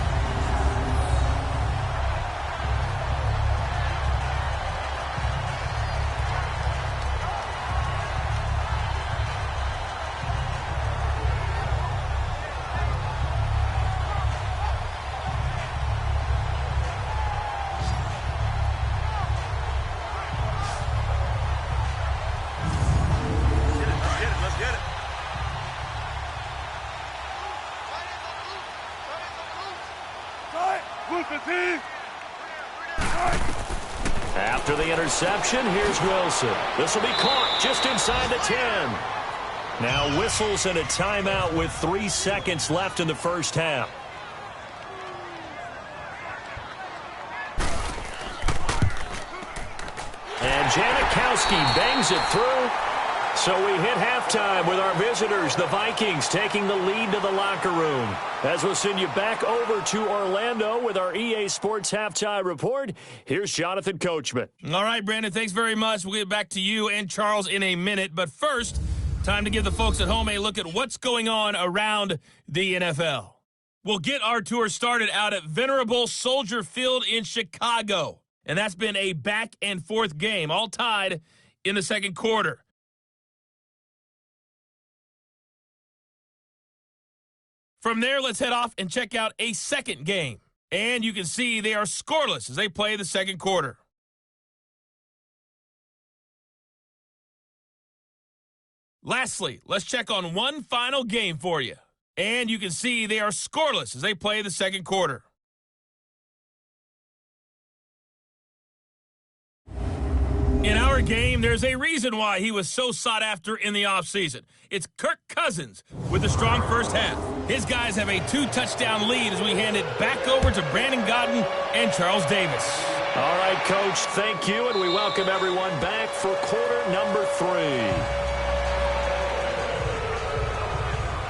B: After the interception, here's Wilson. This will be caught just inside the 10. Now whistles and a timeout with 3 seconds left in the first half. And Janikowski bangs it through. So we hit halftime with our visitors, the Vikings, taking the lead to the locker room. As we'll send you back over to Orlando with our EA Sports Halftime Report, here's Jonathan Coachman.
A: All right, Brandon, thanks very much. We'll get back to you and Charles in a minute. But first, time to give the folks at home a look at what's going on around the NFL. We'll get our tour started out at Venerable Soldier Field in Chicago. And that's been a back-and-forth game, all tied in the second quarter. From there, let's head off and check out a second game. And you can see they are scoreless as they play the second quarter. Lastly, let's check on one final game for you. And you can see they are scoreless as they play the second quarter. In our game, there's a reason why he was so sought after in the offseason. It's Kirk Cousins with a strong first half. His guys have a 2-touchdown lead as we hand it back over to Brandon Godden and Charles Davis.
B: All right, Coach, thank you, and we welcome everyone back for quarter number 3.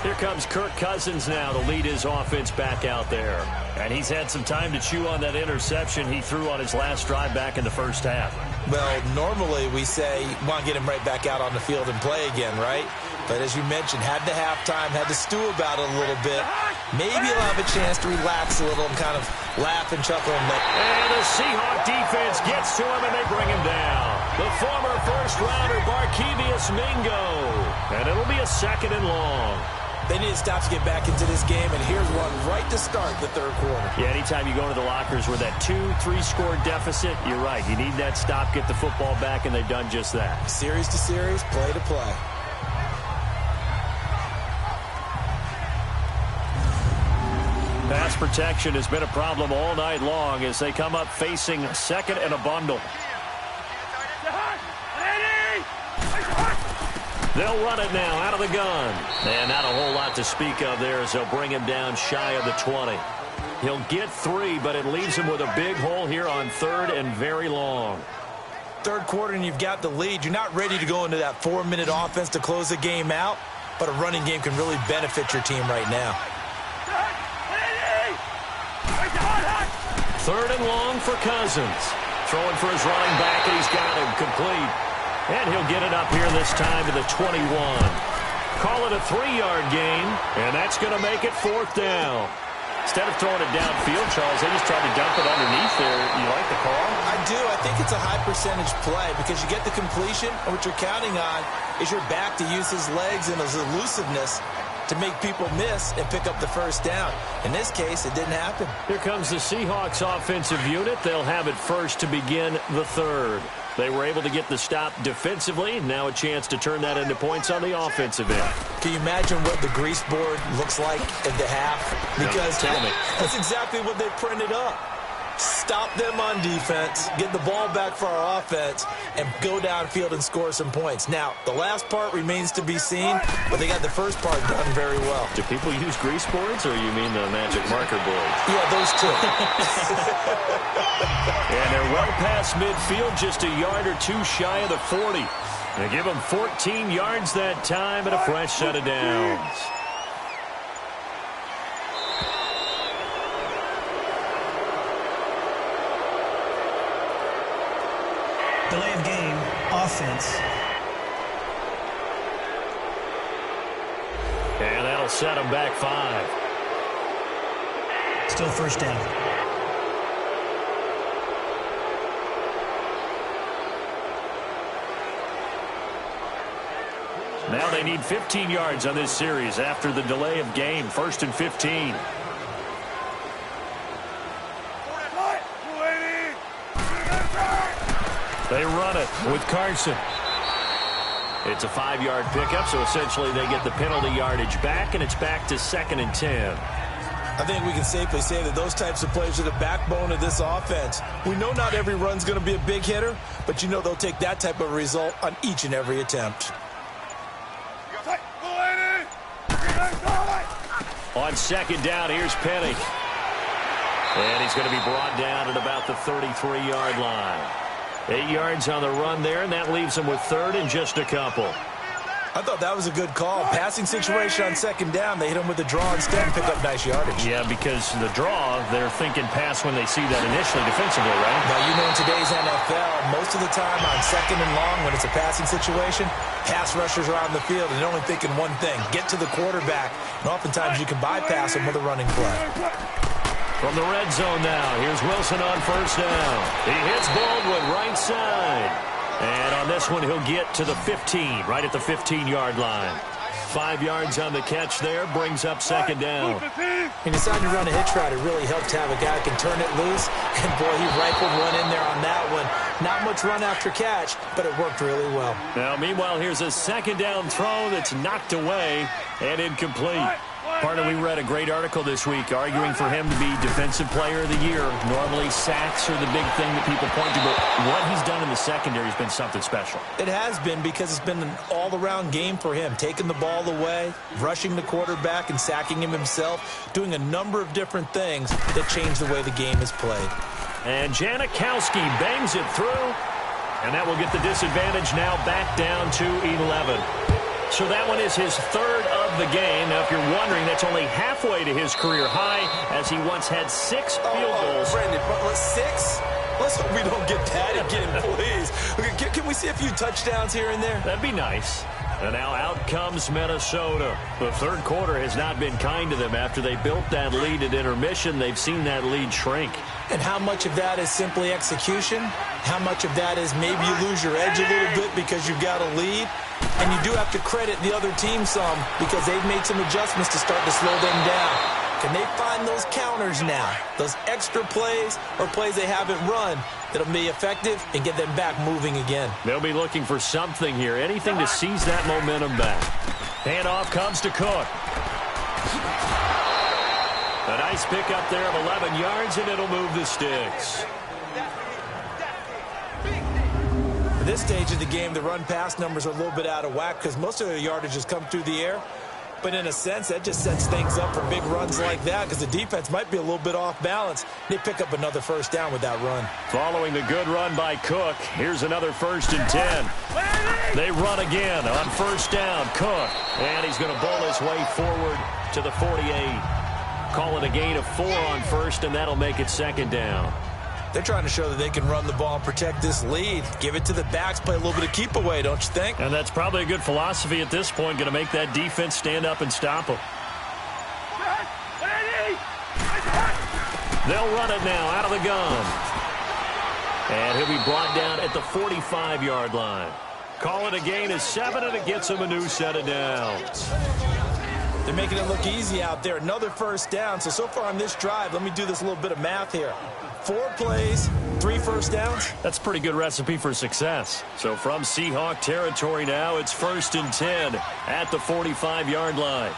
B: Here comes Kirk Cousins now to lead his offense back out there. And he's had some time to chew on that interception he threw on his last drive back in the first half.
C: Well, normally we say you want to get him right back out on the field and play again, right? But as you mentioned, had the halftime, had to stew about it a little bit. Maybe he'll have a chance to relax a little and kind of laugh and chuckle.
B: And the Seahawks defense gets to him, and they bring him down. The former first-rounder Barkevious Mingo. And it'll be a 2nd and long.
C: They need to stop to get back into this game, and here's one right to start the third quarter.
B: Yeah, anytime you go into the lockers with that 2-3 deficit, you're right. You need that stop, get the football back, and they've done just that.
C: Series to series, play to play.
B: Pass protection has been a problem all night long as they come up facing 2nd and a bundle. They'll run it now out of the gun. And not a whole lot to speak of there as they'll bring him down shy of the 20. He'll get 3, but it leaves him with a big hole here on 3rd and very long.
C: Third quarter and you've got the lead. You're not ready to go into that 4-minute offense to close the game out, but a running game can really benefit your team right now.
B: 3rd and long for Cousins. Throwing for his running back, and he's got him complete. And he'll get it up here this time to the 21. Call it a 3-yard gain, and that's going to make it 4th down. Instead of throwing it downfield, Charles, they just tried to dump it underneath there. You like the call?
C: I do. I think it's a high-percentage play because you get the completion, and what you're counting on is your back to use his legs and his elusiveness to make people miss and pick up the first down. In this case, it didn't happen.
B: Here comes the Seahawks offensive unit. They'll have it first to begin the 3rd. They were able to get the stop defensively. Now a chance to turn that into points on the offensive end.
C: Can you imagine what the grease board looks like at the half? Because
B: tell me.
C: That's exactly what they printed up. Stop them on defense, get the ball back for our offense, and go downfield and score some points. Now, the last part remains to be seen, but they got the first part done very well.
B: Do people use grease boards, or you mean the magic marker boards?
C: Yeah, those two.
B: And they're well past midfield, just a yard or 2 shy of the 40. They give them 14 yards that time and a fresh set of downs.
D: Delay of game, offense.
B: And that'll set them back 5.
D: Still first down.
B: Now they need 15 yards on this series after the delay of game. 1st and 15. They run it with Carson. It's a 5-yard pickup, so essentially they get the penalty yardage back, and it's back to 2nd and 10.
C: I think we can safely say that those types of plays are the backbone of this offense. We know not every run's going to be a big hitter, but you know they'll take that type of result on each and every attempt.
B: On 2nd down, here's Penny. And he's going to be brought down at about the 33-yard line. 8 yards on the run there, and that leaves him with 3rd and just a couple.
C: I thought that was a good call. Passing situation on 2nd down. They hit him with the draw instead and pick up nice yardage.
B: Yeah, because the draw, they're thinking pass when they see that initially defensively, right?
C: Now, you know in today's NFL, most of the time on 2nd and long when it's a passing situation, pass rushers are on the field and they're only thinking one thing, get to the quarterback. And oftentimes you can bypass them with a running play.
B: From the red zone now, here's Wilson on 1st down. He hits Baldwin right side. And on this one, he'll get to the 15, right at the 15-yard line. 5 yards on the catch there, brings up 2nd down.
C: He decided to run a hitch route. It really helped to have a guy who can turn it loose. And, boy, he rifled one in there on that one. Not much run after catch, but it worked really well.
B: Now, meanwhile, here's a 2nd down throw that's knocked away and incomplete. Partner, we read a great article this week arguing for him to be Defensive Player of the Year. Normally, sacks are the big thing that people point to, but what he's done in the secondary has been something special.
C: It has been because it's been an all-around game for him, taking the ball away, rushing the quarterback, and sacking him himself, doing a number of different things that change the way the game is played.
B: And Janikowski bangs it through, and that will get the disadvantage now back down to 11. So that one is his 3rd of the game. Now, if you're wondering, that's only halfway to his career high, as he once had 6 field goals.
C: Brandon, 6? Let's hope we don't get that again, please. Can we see a few touchdowns here and there?
B: That'd be nice. And now out comes Minnesota. The third quarter has not been kind to them. After they built that lead at intermission, they've seen that lead shrink.
C: And how much of that is simply execution? How much of that is maybe you lose your edge a little bit because you've got a lead? And you do have to credit the other team some because they've made some adjustments to start to slow them down. Can they find those counters now, those extra plays or plays they haven't run that'll be effective and get them back moving again?
B: They'll be looking for something here, anything to seize that momentum back. Handoff comes to Cook. A nice pickup there of 11 yards, and it'll move the sticks.
C: At this stage of the game, the run-pass numbers are a little bit out of whack because most of their yardage has come through the air. But in a sense, that just sets things up for big runs like that because the defense might be a little bit off balance. They pick up another first down with that run.
B: Following the good run by Cook, here's another 1st and 10. They run again on first down. Cook, and he's going to bowl his way forward to the 48. Call it a gain of 4 on first, and that'll make it 2nd down.
C: They're trying to show that they can run the ball and protect this lead. Give it to the backs, play a little bit of keep away, don't you think?
B: And that's probably a good philosophy at this point, going to make that defense stand up and stop them. They'll run it now out of the gun. And he'll be brought down at the 45-yard line. Call it a gain of 7, and it gets him a new set of downs.
C: They're making it look easy out there. Another first down. So far on this drive, let me do this little bit of math here. 4 plays, 3 first downs.
B: That's a pretty good recipe for success. So from Seahawk territory now, it's 1st and 10 at the 45-yard line.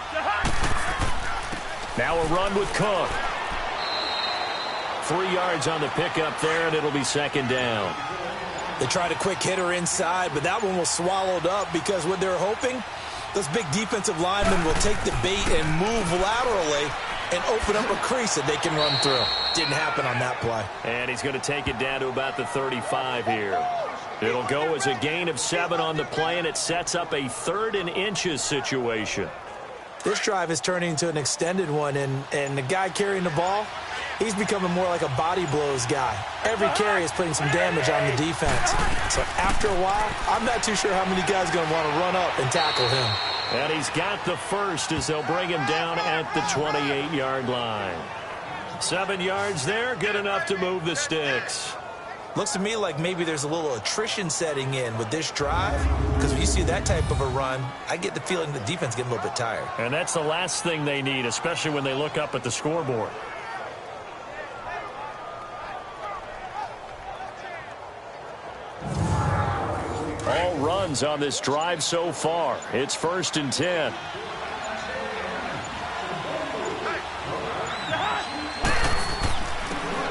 B: Now a run with Cook. 3 yards on the pickup there, and it'll be 2nd down.
C: They tried a quick hitter inside, but that one was swallowed up because what they're hoping, those big defensive linemen will take the bait and move laterally and open up a crease that they can run through. Didn't happen on that play.
B: And he's going to take it down to about the 35 here. It'll go as a gain of 7 on the play, and it sets up a 3rd and inches situation.
C: This drive is turning into an extended one, and the guy carrying the ball, he's becoming more like a body blows guy. Every carry is putting some damage on the defense. So after a while, I'm not too sure how many guys are going to want to run up and tackle him.
B: And he's got the first as they'll bring him down at the 28-yard line. 7 yards there, good enough to move the sticks.
C: Looks to me like maybe there's a little attrition setting in with this drive, because when you see that type of a run, I get the feeling the defense getting a little bit tired.
B: And that's the last thing they need, especially when they look up at the scoreboard. All runs on this drive so far. It's 1st and 10.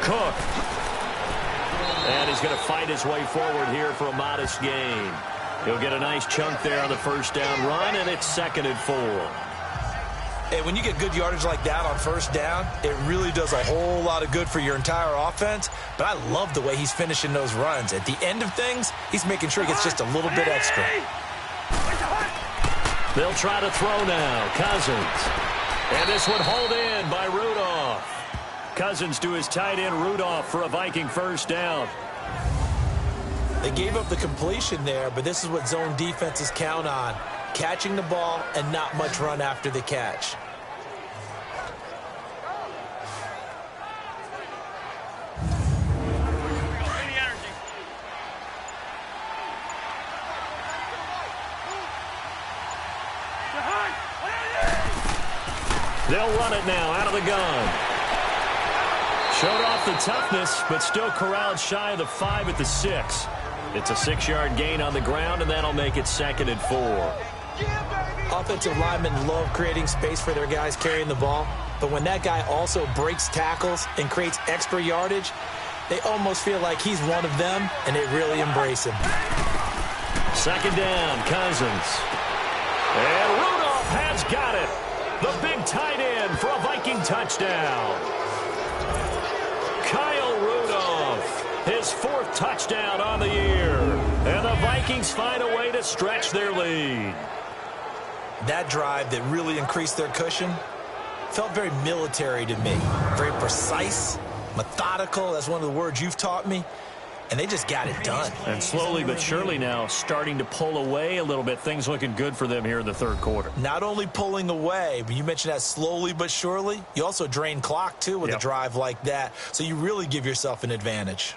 B: Cook. And he's going to fight his way forward here for a modest gain. He'll get a nice chunk there on the first down run, and it's 2nd and 4.
C: Hey, when you get good yardage like that on first down, it really does a whole lot of good for your entire offense. But I love the way he's finishing those runs. At the end of things, he's making sure he gets just a little bit extra.
B: They'll try to throw now. Cousins. And this one hauled in by Rudolph. Cousins to his tight end Rudolph for a Viking first down.
C: They gave up the completion there, but this is what zone defenses count on. Catching the ball and not much run after the catch.
B: They'll run it now out of the gun. Showed off the toughness, but still corralled shy of the 5 at the 6. It's a 6-yard gain on the ground, and that'll make it 2nd and 4.
C: Offensive linemen love creating space for their guys carrying the ball, but when that guy also breaks tackles and creates extra yardage, they almost feel like he's one of them, and they really embrace him.
B: 2nd down, Cousins. And Rudolph has got it. The big tight end for a Viking touchdown. Kyle Rudolph, his 4th touchdown on the year. And the Vikings find a way to stretch their lead.
C: That drive that really increased their cushion felt very military to me. Very precise, methodical. That's one of the words you've taught me. and they just got it done.
B: And slowly but surely now starting to pull away a little bit. Things looking good for them here in the third quarter.
C: Not only pulling away, but you mentioned that slowly but surely. You also drain clock, too, with a drive like that. So you really give yourself an advantage.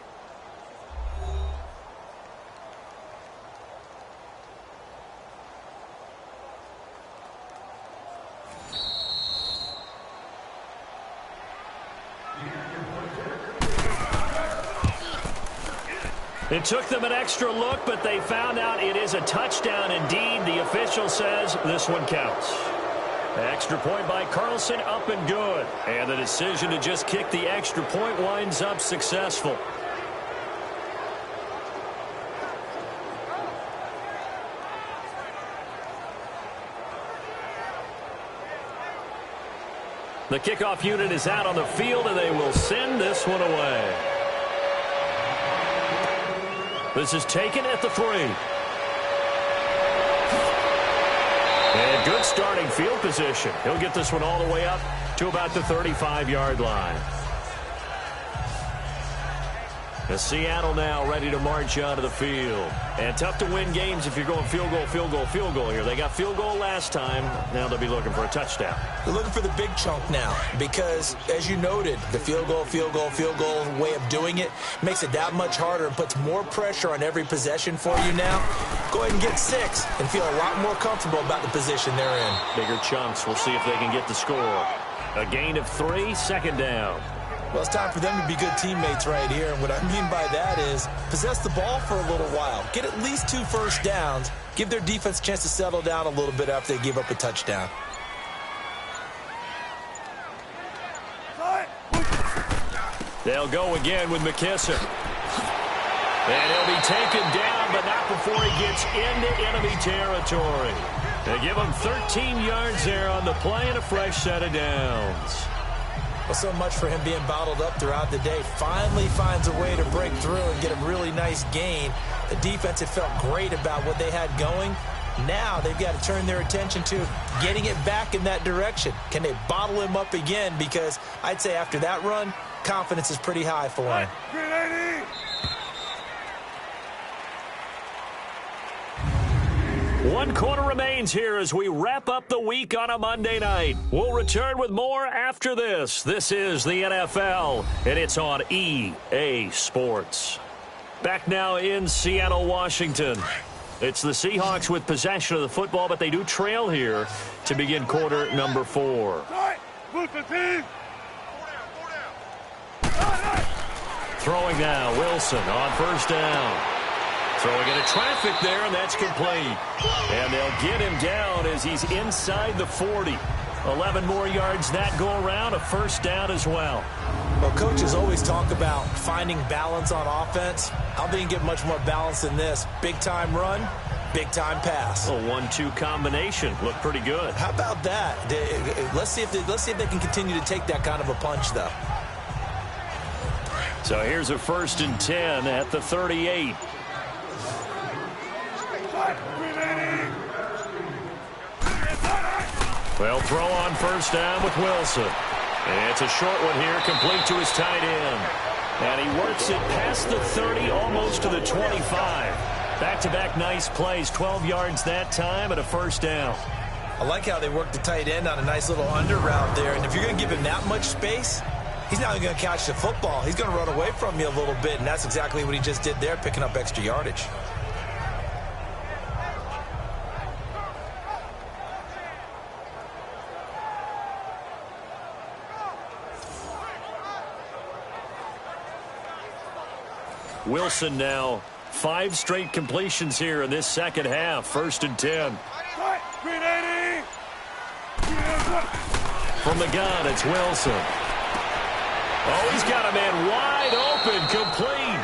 B: It took them an extra look, but they found out it is a touchdown indeed. The official says this one counts. Extra point by Carlson, up and good. And the decision to just kick the extra point winds up successful. The kickoff unit is out on the field, and they will send this one away. This is taken at the 3. And good starting field position. He'll get this one all the way up to about the 35-yard line. The Seattle now ready to march onto the field. And tough to win games if you're going field goal, field goal, field goal here. They got field goal last time. Now they'll be looking for a touchdown.
C: They're looking for the big chunk now because, as you noted, the field goal, field goal, field goal way of doing it makes it that much harder and puts more pressure on every possession for you now. Go ahead and get 6 and feel a lot more comfortable about the position they're in.
B: Bigger chunks. We'll see if they can get the score. A gain of 3, second down.
C: Well, it's time for them to be good teammates right here. And what I mean by that is possess the ball for a little while. Get at least 2 first downs. Give their defense a chance to settle down a little bit after they give up a touchdown.
B: They'll go again with McKissick. And he'll be taken down, but not before he gets into enemy territory. They give him 13 yards there on the play and a fresh set of downs.
C: Well, so much for him being bottled up throughout the day. Finally finds a way to break through and get a really nice gain. The defense had felt great about what they had going. Now they've got to turn their attention to getting it back in that direction. Can they bottle him up again? Because I'd say after that run, confidence is pretty high for him.
B: 1 quarter remains here as we wrap up the week on a Monday night. We'll return with more after this. This is the NFL, and it's on EA Sports. Back now in Seattle, Washington. It's the Seahawks with possession of the football, but they do trail here to begin quarter number 4. Throwing now, Wilson on first down. Throwing into traffic there, and that's complete. And they'll get him down as he's inside the 40. 11 more yards that go around, a first down as well.
C: Well, coaches always talk about finding balance on offense. How they can get much more balance than this? Big-time run, big-time pass.
B: A 1-2 combination. Looked pretty good.
C: How about that? Let's see if they can continue to take that kind of a punch, though.
B: So here's a 1st and 10 at the 38. Well, throw on first down with Wilson. And it's a short one here, complete to his tight end. And he works it past the 30, almost to the 25. Back-to-back nice plays, 12 yards that time and a first down.
C: I like how they work the tight end on a nice little under route there. And if you're going to give him that much space, he's not going to catch the football. He's going to run away from you a little bit, and that's exactly what he just did there, picking up extra yardage.
B: Wilson now 5 straight completions here in this second half. 1st and 10. From the gun, it's Wilson. Oh, he's got a man wide open, complete.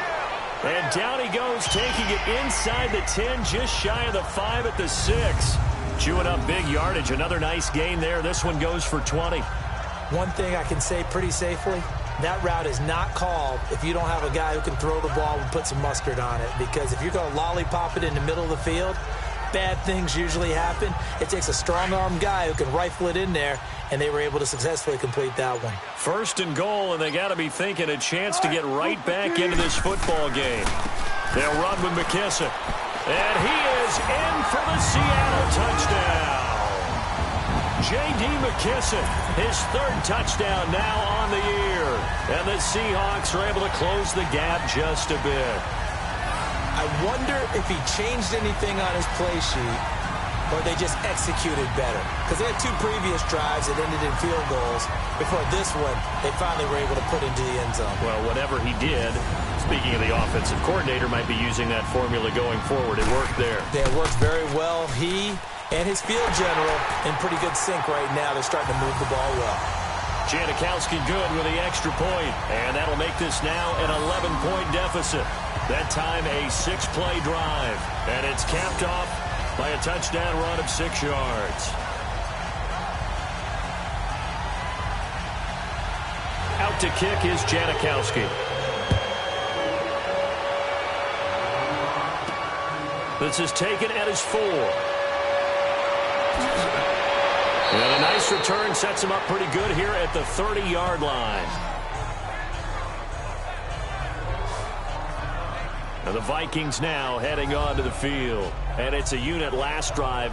B: And down he goes, taking it inside the 10, just shy of the 5 at the 6. Chewing up big yardage. Another nice gain there. This one goes for 20.
C: One thing I can say pretty safely, that route is not called if you don't have a guy who can throw the ball and put some mustard on it. Because if you're going to lollipop it in the middle of the field, bad things usually happen. It takes a strong-arm guy who can rifle it in there, and they were able to successfully complete that one.
B: 1st and goal, and they got to be thinking a chance to get right back into this football game. They'll run with McKissick. And he is in for the Seattle touchdown. J.D. McKissick, his 3rd touchdown now on the year. And the Seahawks are able to close the gap just a bit.
C: I wonder if he changed anything on his play sheet or they just executed better. Because they had 2 previous drives that ended in field goals. Before this one, they finally were able to put into the end zone.
B: Well, whatever he did, speaking of the offensive coordinator, might be using that formula going forward. It worked there.
C: Yeah, it worked very well. He and his field general in pretty good sync right now. They're starting to move the ball well.
B: Janikowski good with the extra point, and that'll make this now an 11-point deficit. That time a 6-play drive, and it's capped off by a touchdown run of 6 yards. Out to kick is Janikowski. This is taken at his 4. And a nice return sets him up pretty good here at the 30-yard line. And the Vikings now heading onto the field. And it's a unit last drive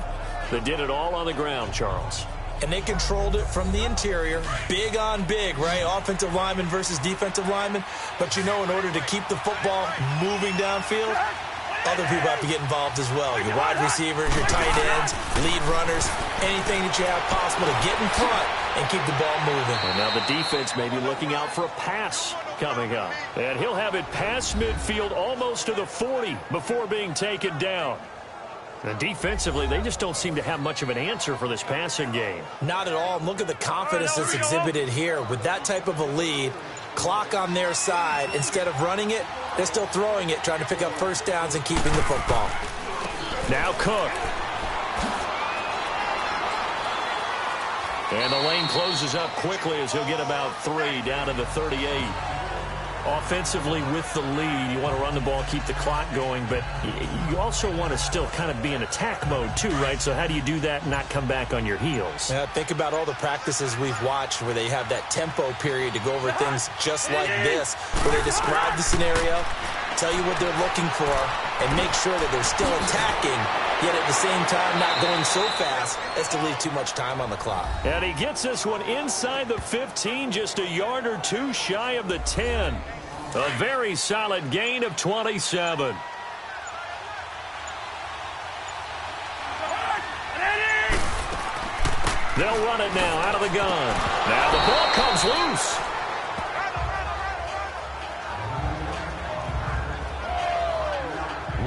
B: that did it all on the ground, Charles.
C: And they controlled it from the interior. Big on big, right? Offensive lineman versus defensive lineman. But you know, in order to keep the football moving downfield, other people have to get involved as well. Your wide receivers, your tight ends, lead runners, anything that you have possible to get in front and keep the ball moving.
B: And now the defense may be looking out for a pass coming up. And he'll have it past midfield almost to the 40 before being taken down. And defensively, they just don't seem to have much of an answer for this passing game.
C: Not at all. Look at the confidence that's exhibited here. With that type of a lead, clock on their side, instead of running it, they're still throwing it, trying to pick up first downs and keeping the football.
B: Now Cook. And the lane closes up quickly as he'll get about 3 down to the 38. Offensively with the lead, you want to run the ball, keep the clock going, but you also want to still kind of be in attack mode too, right? So how do you do that and not come back on your heels?
C: Yeah, think about all the practices we've watched where they have that tempo period to go over things just like this, where they describe the scenario, tell you what they're looking for, and make sure that they're still attacking, yet at the same time not going so fast as to leave too much time on the clock.
B: And he gets this one inside the 15, just a yard or 2 shy of the 10. A very solid gain of 27. They'll run it now out of the gun. Now the ball comes loose.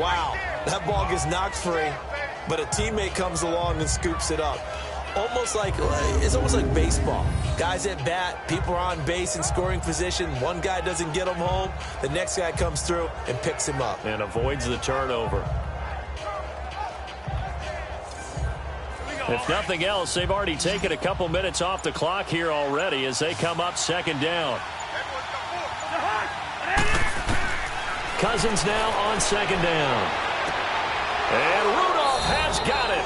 C: Wow, that ball gets knocked free, but a teammate comes along and scoops it up. It's almost like baseball. Guys at bat, people are on base in scoring position. One guy doesn't get him home. The next guy comes through and picks him up.
B: And avoids the turnover. If nothing else, they've already taken a couple minutes off the clock here already as they come up 2nd down. Cousins now on 2nd down. And Rudolph has got it.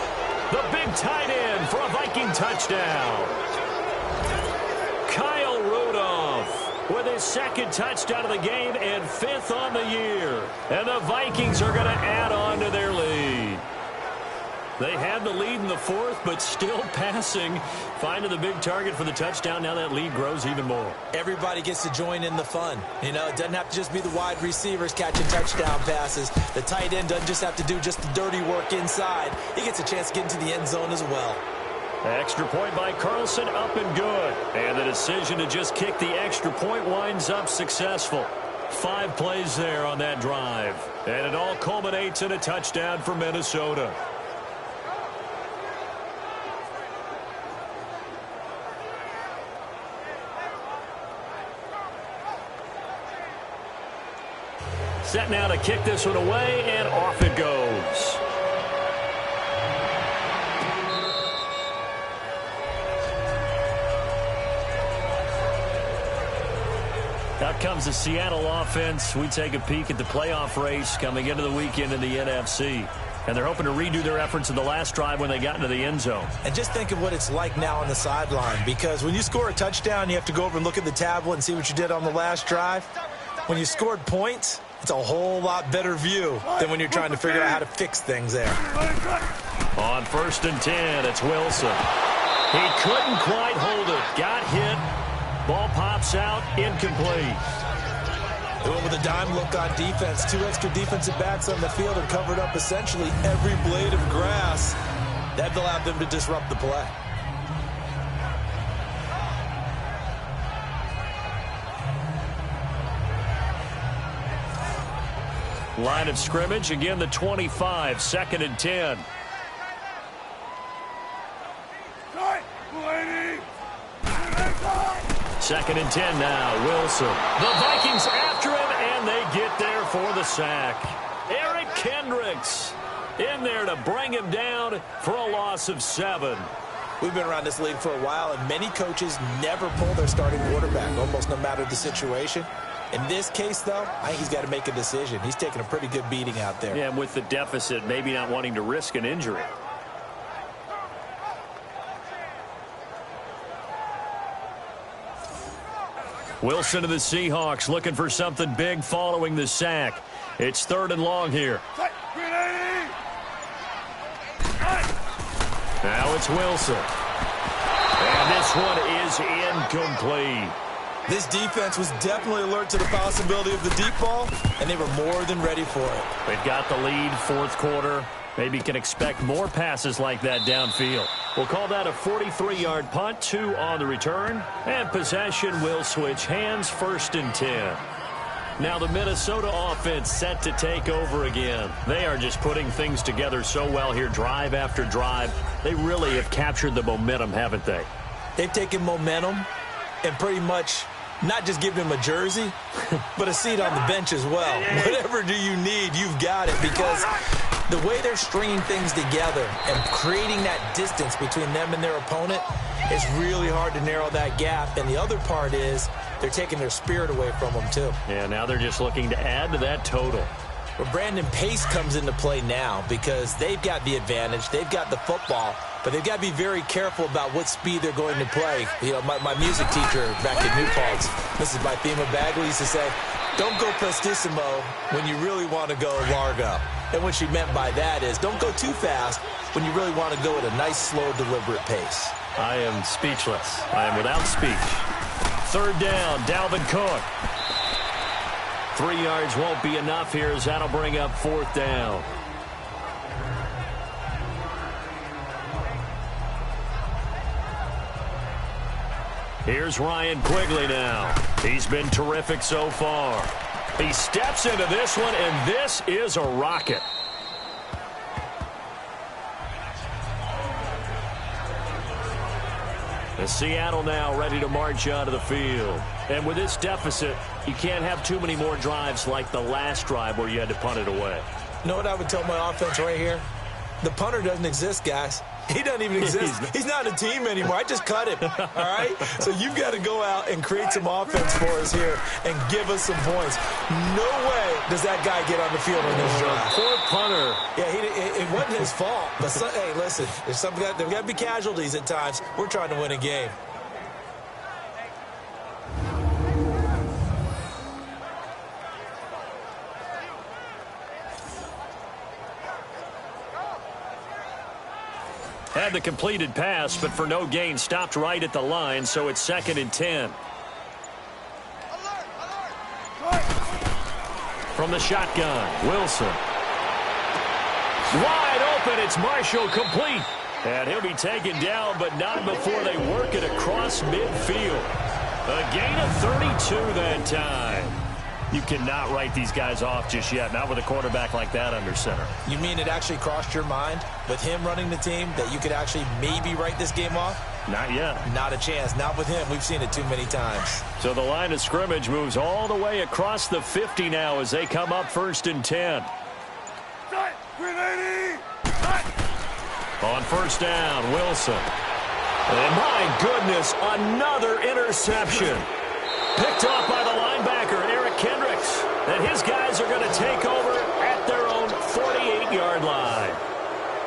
B: The big tight end for a Viking touchdown. Kyle Rudolph with his 2nd touchdown of the game and 5th on the year. And the Vikings are going to add on to their lead. They had the lead in the 4th, but still passing. Finding the big target for the touchdown. Now that lead grows even more.
C: Everybody gets to join in the fun. You know, it doesn't have to just be the wide receivers catching touchdown passes. The tight end doesn't just have to do just the dirty work inside. He gets a chance to get into the end zone as well.
B: Extra point by Carlson, up and good. And the decision to just kick the extra point winds up successful. 5 plays there on that drive. And it all culminates in a touchdown for Minnesota. Set now to kick this one away, and off it goes. Out comes the Seattle offense. We take a peek at the playoff race coming into the weekend in the NFC. And they're hoping to redo their efforts in the last drive when they got into the end zone.
C: And just think of what it's like now on the sideline, because when you score a touchdown, you have to go over and look at the tablet and see what you did on the last drive. When you scored points, it's a whole lot better view than when you're trying to figure out how to fix things there.
B: On 1st and 10, it's Wilson. He couldn't quite hold it. Got hit. Ball pops out. Incomplete.
C: They went with a dime look on defense. 2 extra defensive backs on the field and covered up essentially every blade of grass. That allowed them to disrupt the play.
B: Line of scrimmage, again the 25, 2nd and 10. Second and 10 now, Wilson. The Vikings after him, and they get there for the sack. Eric Kendricks in there to bring him down for a loss of 7.
C: We've been around this league for a while, and many coaches never pull their starting quarterback, almost no matter the situation. In this case, though, I think he's got to make a decision. He's taking a pretty good beating out there.
B: Yeah, and with the deficit, maybe not wanting to risk an injury. Wilson to the Seahawks looking for something big following the sack. It's 3rd and long here. Now it's Wilson. And this one is incomplete.
C: This defense was definitely alert to the possibility of the deep ball, and they were more than ready for it.
B: They've got the lead, 4th quarter. Maybe can expect more passes like that downfield. We'll call that a 43-yard punt, 2 on the return. And possession will switch hands, 1st and 10. Now the Minnesota offense set to take over again. They are just putting things together so well here, drive after drive. They really have captured the momentum, haven't they?
C: They've taken momentum and pretty much not just given him a jersey, but a seat on the bench as well. Whatever do you need, you've got it, because the way they're stringing things together and creating that distance between them and their opponent is really hard to narrow that gap. And the other part is they're taking their spirit away from them, too.
B: Yeah, now they're just looking to add to that total.
C: Well, Brandon, pace comes into play now because they've got the advantage. They've got the football, but they've got to be very careful about what speed they're going to play. You know, my music teacher back at New Paltz, Mrs. Bythema Bagley, used to say, don't go prestissimo when you really want to go largo. And what she meant by that is don't go too fast when you really want to go at a nice, slow, deliberate pace.
B: I am speechless. I am without speech. 3rd down, Dalvin Cook. 3 yards won't be enough here as that'll bring up 4th down. Here's Ryan Quigley now. He's been terrific so far. He steps into this one, and this is a rocket. And Seattle now ready to march out of the field. And with this deficit, you can't have too many more drives like the last drive where you had to punt it away.
C: You know what I would tell my offense right here? The punter doesn't exist, guys. He doesn't even exist. He's not a team anymore. I just cut him, all right? So you've got to go out and create some offense for us here and give us some points. No way does that guy get on the field on this drive.
B: Poor punter.
C: Yeah, it wasn't his fault. But, hey, listen, there's got to be casualties at times. We're trying to win a game.
B: Had the completed pass, but for no gain, stopped right at the line, so it's 2nd and 10. From the shotgun, Wilson. Wide open, it's Marshall, complete. And he'll be taken down, but not before they work it across midfield. A gain of 32 that time. You cannot write these guys off just yet, not with a quarterback like that under center.
C: You mean it actually crossed your mind with him running the team that you could actually maybe write this game off?
B: Not yet.
C: Not a chance. Not with him. We've seen it too many times.
B: So the line of scrimmage moves all the way across the 50 now as they come up 1st and 10. On 1st down, Wilson. And my goodness, another interception. Picked off by the linebacker, Eric Kendricks. And his guys are going to take over at their own 48-yard line.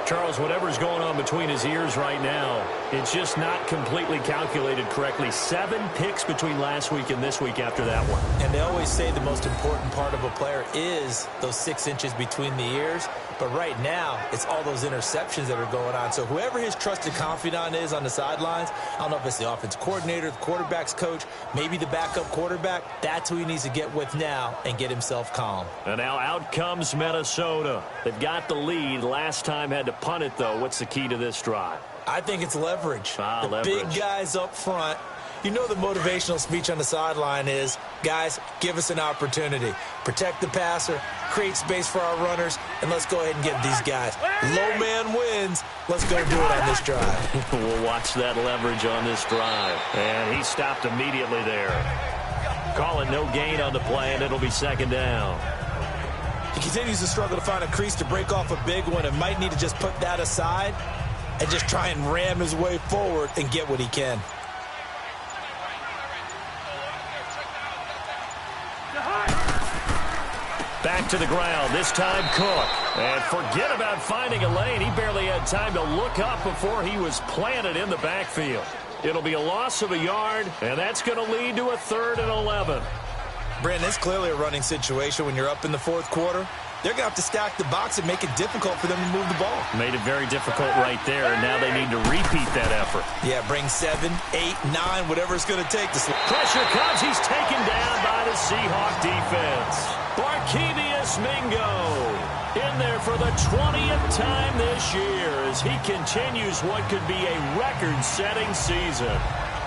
B: Charles, whatever's going on between his ears right now, it's just not completely calculated correctly. 7 picks between last week and this week after that one.
C: And they always say the most important part of a player is those 6 inches between the ears. But right now, it's all those interceptions that are going on. So whoever his trusted confidant is on the sidelines, I don't know if it's the offensive coordinator, the quarterback's coach, maybe the backup quarterback, that's who he needs to get with now and get himself calm.
B: And now out comes Minnesota. They've got the lead. Last time had to punt it, though. What's the key to this drive?
C: I think it's leverage.
B: Leverage.
C: Big guys up front. You know the motivational speech on the sideline is, guys, give us an opportunity. Protect the passer, create space for our runners, and let's go ahead and get these guys. Low man wins. Let's go do it on this drive.
B: We'll watch that leverage on this drive. And he stopped immediately there. Call it no gain on the play, and it'll be second down.
C: He continues to struggle to find a crease to break off a big one and might need to just put that aside and just try and ram his way forward and get what he can.
B: Back to the ground, this time Cook. And forget about finding a lane. He barely had time to look up before he was planted in the backfield. It'll be a loss of a yard, and that's going to lead to a 3rd and 11.
C: Brandon, it's clearly a running situation when you're up in the 4th quarter. They're going to have to stack the box and make it difficult for them to move the ball.
B: Made it very difficult right there, and now they need to repeat that effort.
C: Yeah, bring 7, 8, 9, whatever it's going to take.
B: Pressure comes. He's taken down by the Seahawk defense. Barkevious Mingo in there for the 20th time this year as he continues what could be a record-setting season.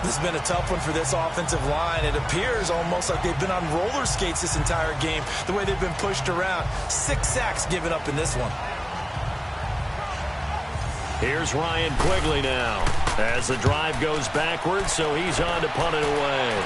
C: This has been a tough one for this offensive line. It appears almost like they've been on roller skates this entire game, the way they've been pushed around. 6 sacks given up in this one.
B: Here's Ryan Quigley now as the drive goes backwards, so he's on to punt it away.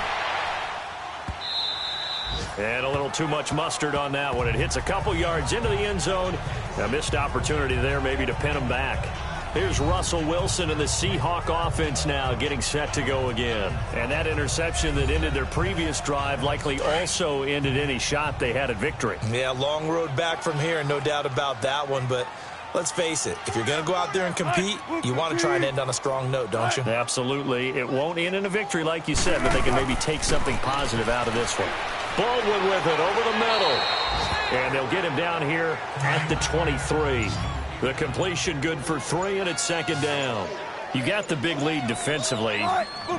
B: And a little too much mustard on that one. It hits a couple yards into the end zone. A missed opportunity there maybe to pin him back. Here's Russell Wilson and the Seahawk offense now getting set to go again. And that interception that ended their previous drive likely also ended any shot they had at victory.
C: Yeah, long road back from here, no doubt about that one. But let's face it, if you're going to go out there and compete, you want to try and end on a strong note, don't you?
B: Absolutely. It won't end in a victory like you said, but they can maybe take something positive out of this one. Baldwin with it over the middle. And they'll get him down here at the 23. The completion good for 3, and it's second down. You got the big lead defensively,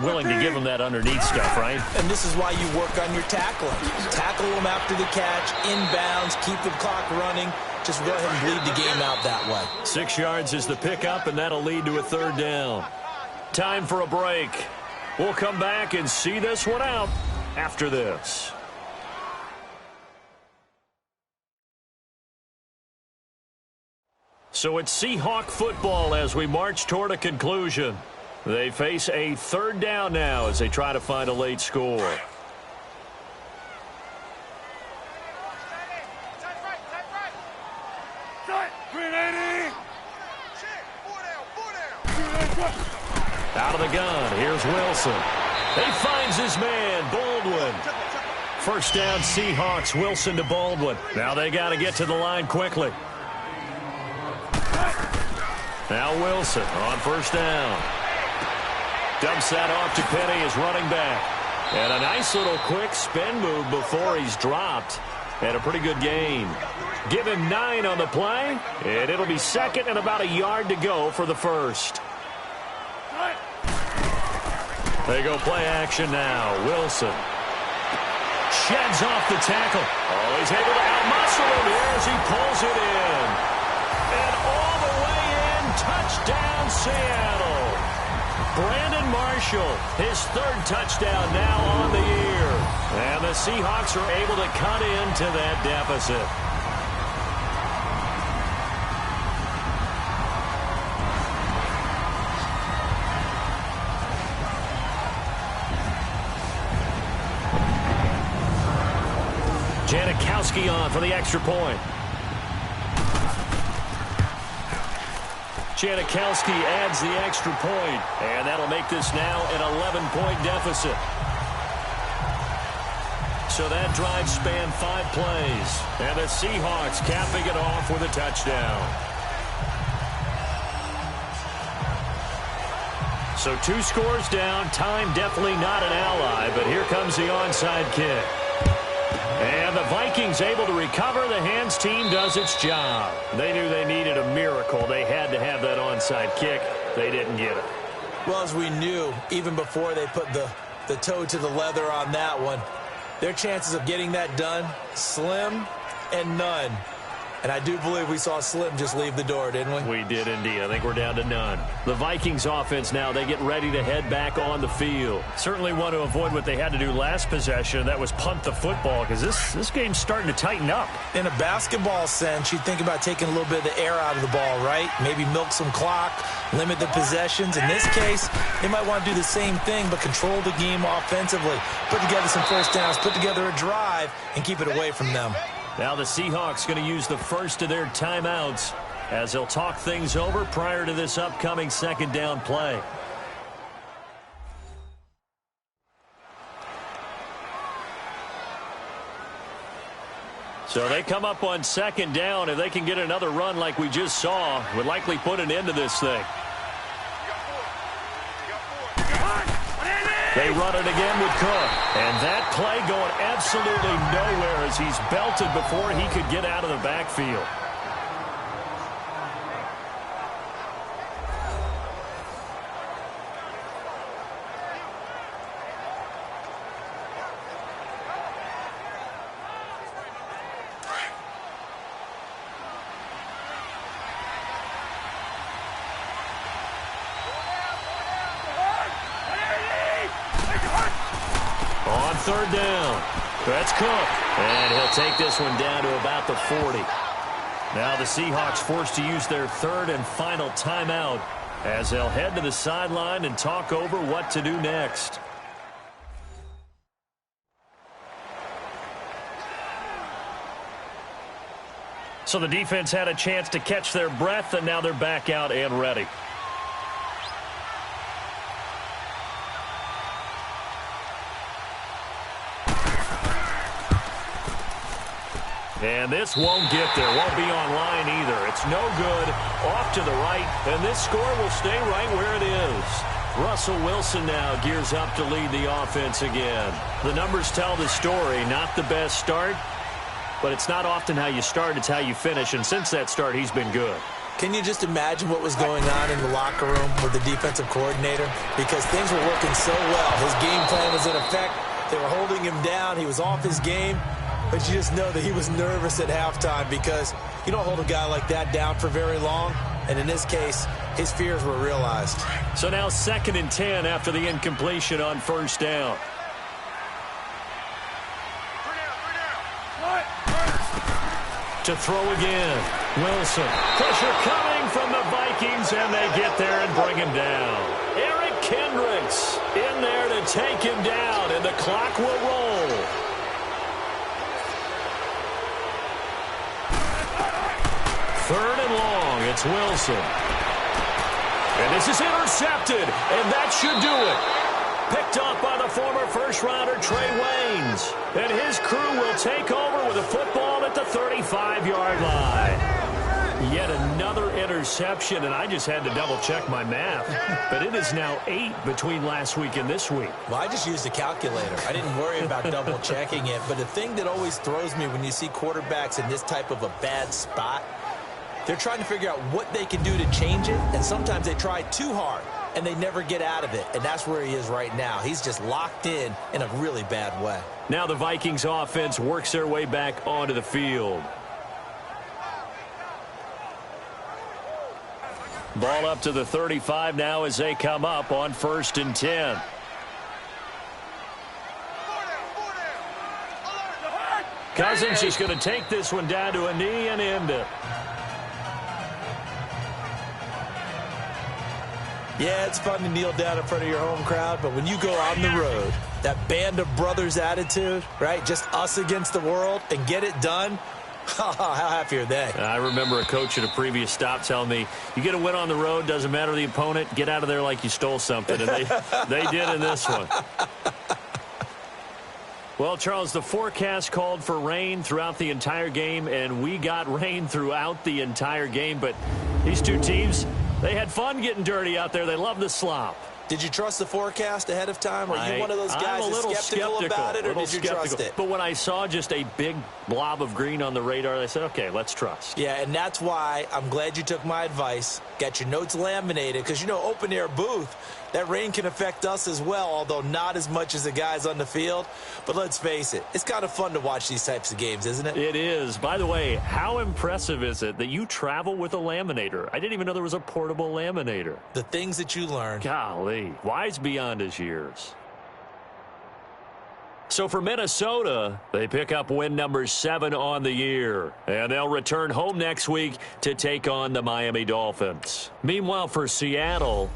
B: willing to give them that underneath stuff, right?
C: And this is why you work on your tackling. Tackle them after the catch, inbounds, keep the clock running. Just go ahead and bleed the game out that way.
B: 6 yards is the pickup, and that'll lead to a 3rd down. Time for a break. We'll come back and see this one out after this. So it's Seahawk football as we march toward a conclusion. They face a 3rd down now as they try to find a late score. Out of the gun, here's Wilson. He finds his man, Baldwin. First down, Seahawks, Wilson to Baldwin. Now they got to get to the line quickly. Now Wilson on first down. Dumps that off to Penny as running back. And a nice little quick spin move before he's dropped. And a pretty good gain. Give him 9 on the play. And it'll be second and about a yard to go for the first. They go play action now. Wilson sheds off the tackle. Oh, he's able to outmuscle him here as he pulls it in. And all the way in, touchdown Seattle. Brandon Marshall, his 3rd touchdown now on the year. And the Seahawks are able to cut into that deficit. Janikowski on for the extra point. Janikowski adds the extra point, and that'll make this now an 11-point deficit. So that drive spanned 5 plays, and the Seahawks capping it off with a touchdown. So 2 scores down. Time definitely not an ally, but here comes the onside kick. And the Vikings able to recover. The hands team does its job. They knew they needed a miracle. They had to have that onside kick. They didn't get it.
C: Well, as we knew, even before they put the toe to the leather on that one, their chances of getting that done, slim and none. And I do believe we saw Slim just leave the door, didn't we?
B: We did indeed. I think we're down to none. The Vikings offense now, they get ready to head back on the field. Certainly want to avoid what they had to do last possession. That was punt the football, because this game's starting to tighten up.
C: In a basketball sense, you think about taking a little bit of the air out of the ball, right? Maybe milk some clock, limit the possessions. In this case, they might want to do the same thing, but control the game offensively. Put together some first downs, put together a drive, and keep it away from them.
B: Now the Seahawks going to use the first of their timeouts as they'll talk things over prior to this upcoming second down play. So they come up on second down. If they can get another run like we just saw, would likely put an end to this thing. They run it again with Cook. And that play going absolutely nowhere as he's belted before he could get out of the backfield. On third down, that's Cook. And he'll take this one down to about the 40. Now the Seahawks forced to use their third and final timeout as they'll head to the sideline and talk over what to do next. So the defense had a chance to catch their breath, and now they're back out and ready. And this won't get there. Won't be online either. It's no good. Off to the right. And this score will stay right where it is. Russell Wilson now gears up to lead the offense again. The numbers tell the story. Not the best start, but it's not often how you start, it's how you finish. And since that start, he's been good.
C: Can you just imagine what was going on in the locker room with the defensive coordinator? Because things were working so well. His game plan was in effect. They were holding him down. He was off his game. But you just know that he was nervous at halftime because you don't hold a guy like that down for very long. And in this case, his fears were realized.
B: So now 2nd and 10 after the incompletion on first down. To throw again. Wilson. Pressure coming from the Vikings, and they get there and bring him down. Eric Kendricks in there to take him down, and the clock will roll. Third and long, it's Wilson. And this is intercepted, and that should do it. Picked off by the former first-rounder Trey Waynes. And his crew will take over with a football at the 35-yard line. Yet another interception, and I just had to double-check my math. But it is now 8 between last week and this week.
C: Well, I just used a calculator. I didn't worry about double-checking it. But the thing that always throws me when you see quarterbacks in this type of a bad spot, they're trying to figure out what they can do to change it, and sometimes they try too hard, and they never get out of it, and that's where he is right now. He's just locked in a really bad way.
B: Now the Vikings offense works their way back onto the field. Ball up to the 35 now as they come up on 1st and 10. Cousins is going to take this one down to a knee and end it.
C: Yeah, it's fun to kneel down in front of your home crowd, but when you go on the road, that band of brothers attitude, right, just us against the world, and get it done, how happy are they?
B: I remember a coach at a previous stop telling me, you get a win on the road, doesn't matter the opponent, get out of there like you stole something, and they did in this one. Well, Charles, the forecast called for rain throughout the entire game, and we got rain throughout the entire game, but these two teams, they had fun getting dirty out there. They love the slop.
C: Did you trust the forecast ahead of time? Are you one of those guys that's skeptical about it, or did you trust it?
B: But when I saw just a big blob of green on the radar, I said, okay, let's trust.
C: Yeah, and that's why I'm glad you took my advice. Get your notes laminated, because, you know, open-air booth, that rain can affect us as well, although not as much as the guys on the field. But let's face it, it's kind of fun to watch these types of games, isn't it?
B: It is. By the way, how impressive is it that you travel with a laminator? I didn't even know there was a portable laminator.
C: The things that you learn.
B: Golly, wise beyond his years. So for Minnesota, they pick up win number 7 on the year, and they'll return home next week to take on the Miami Dolphins. Meanwhile, for Seattle,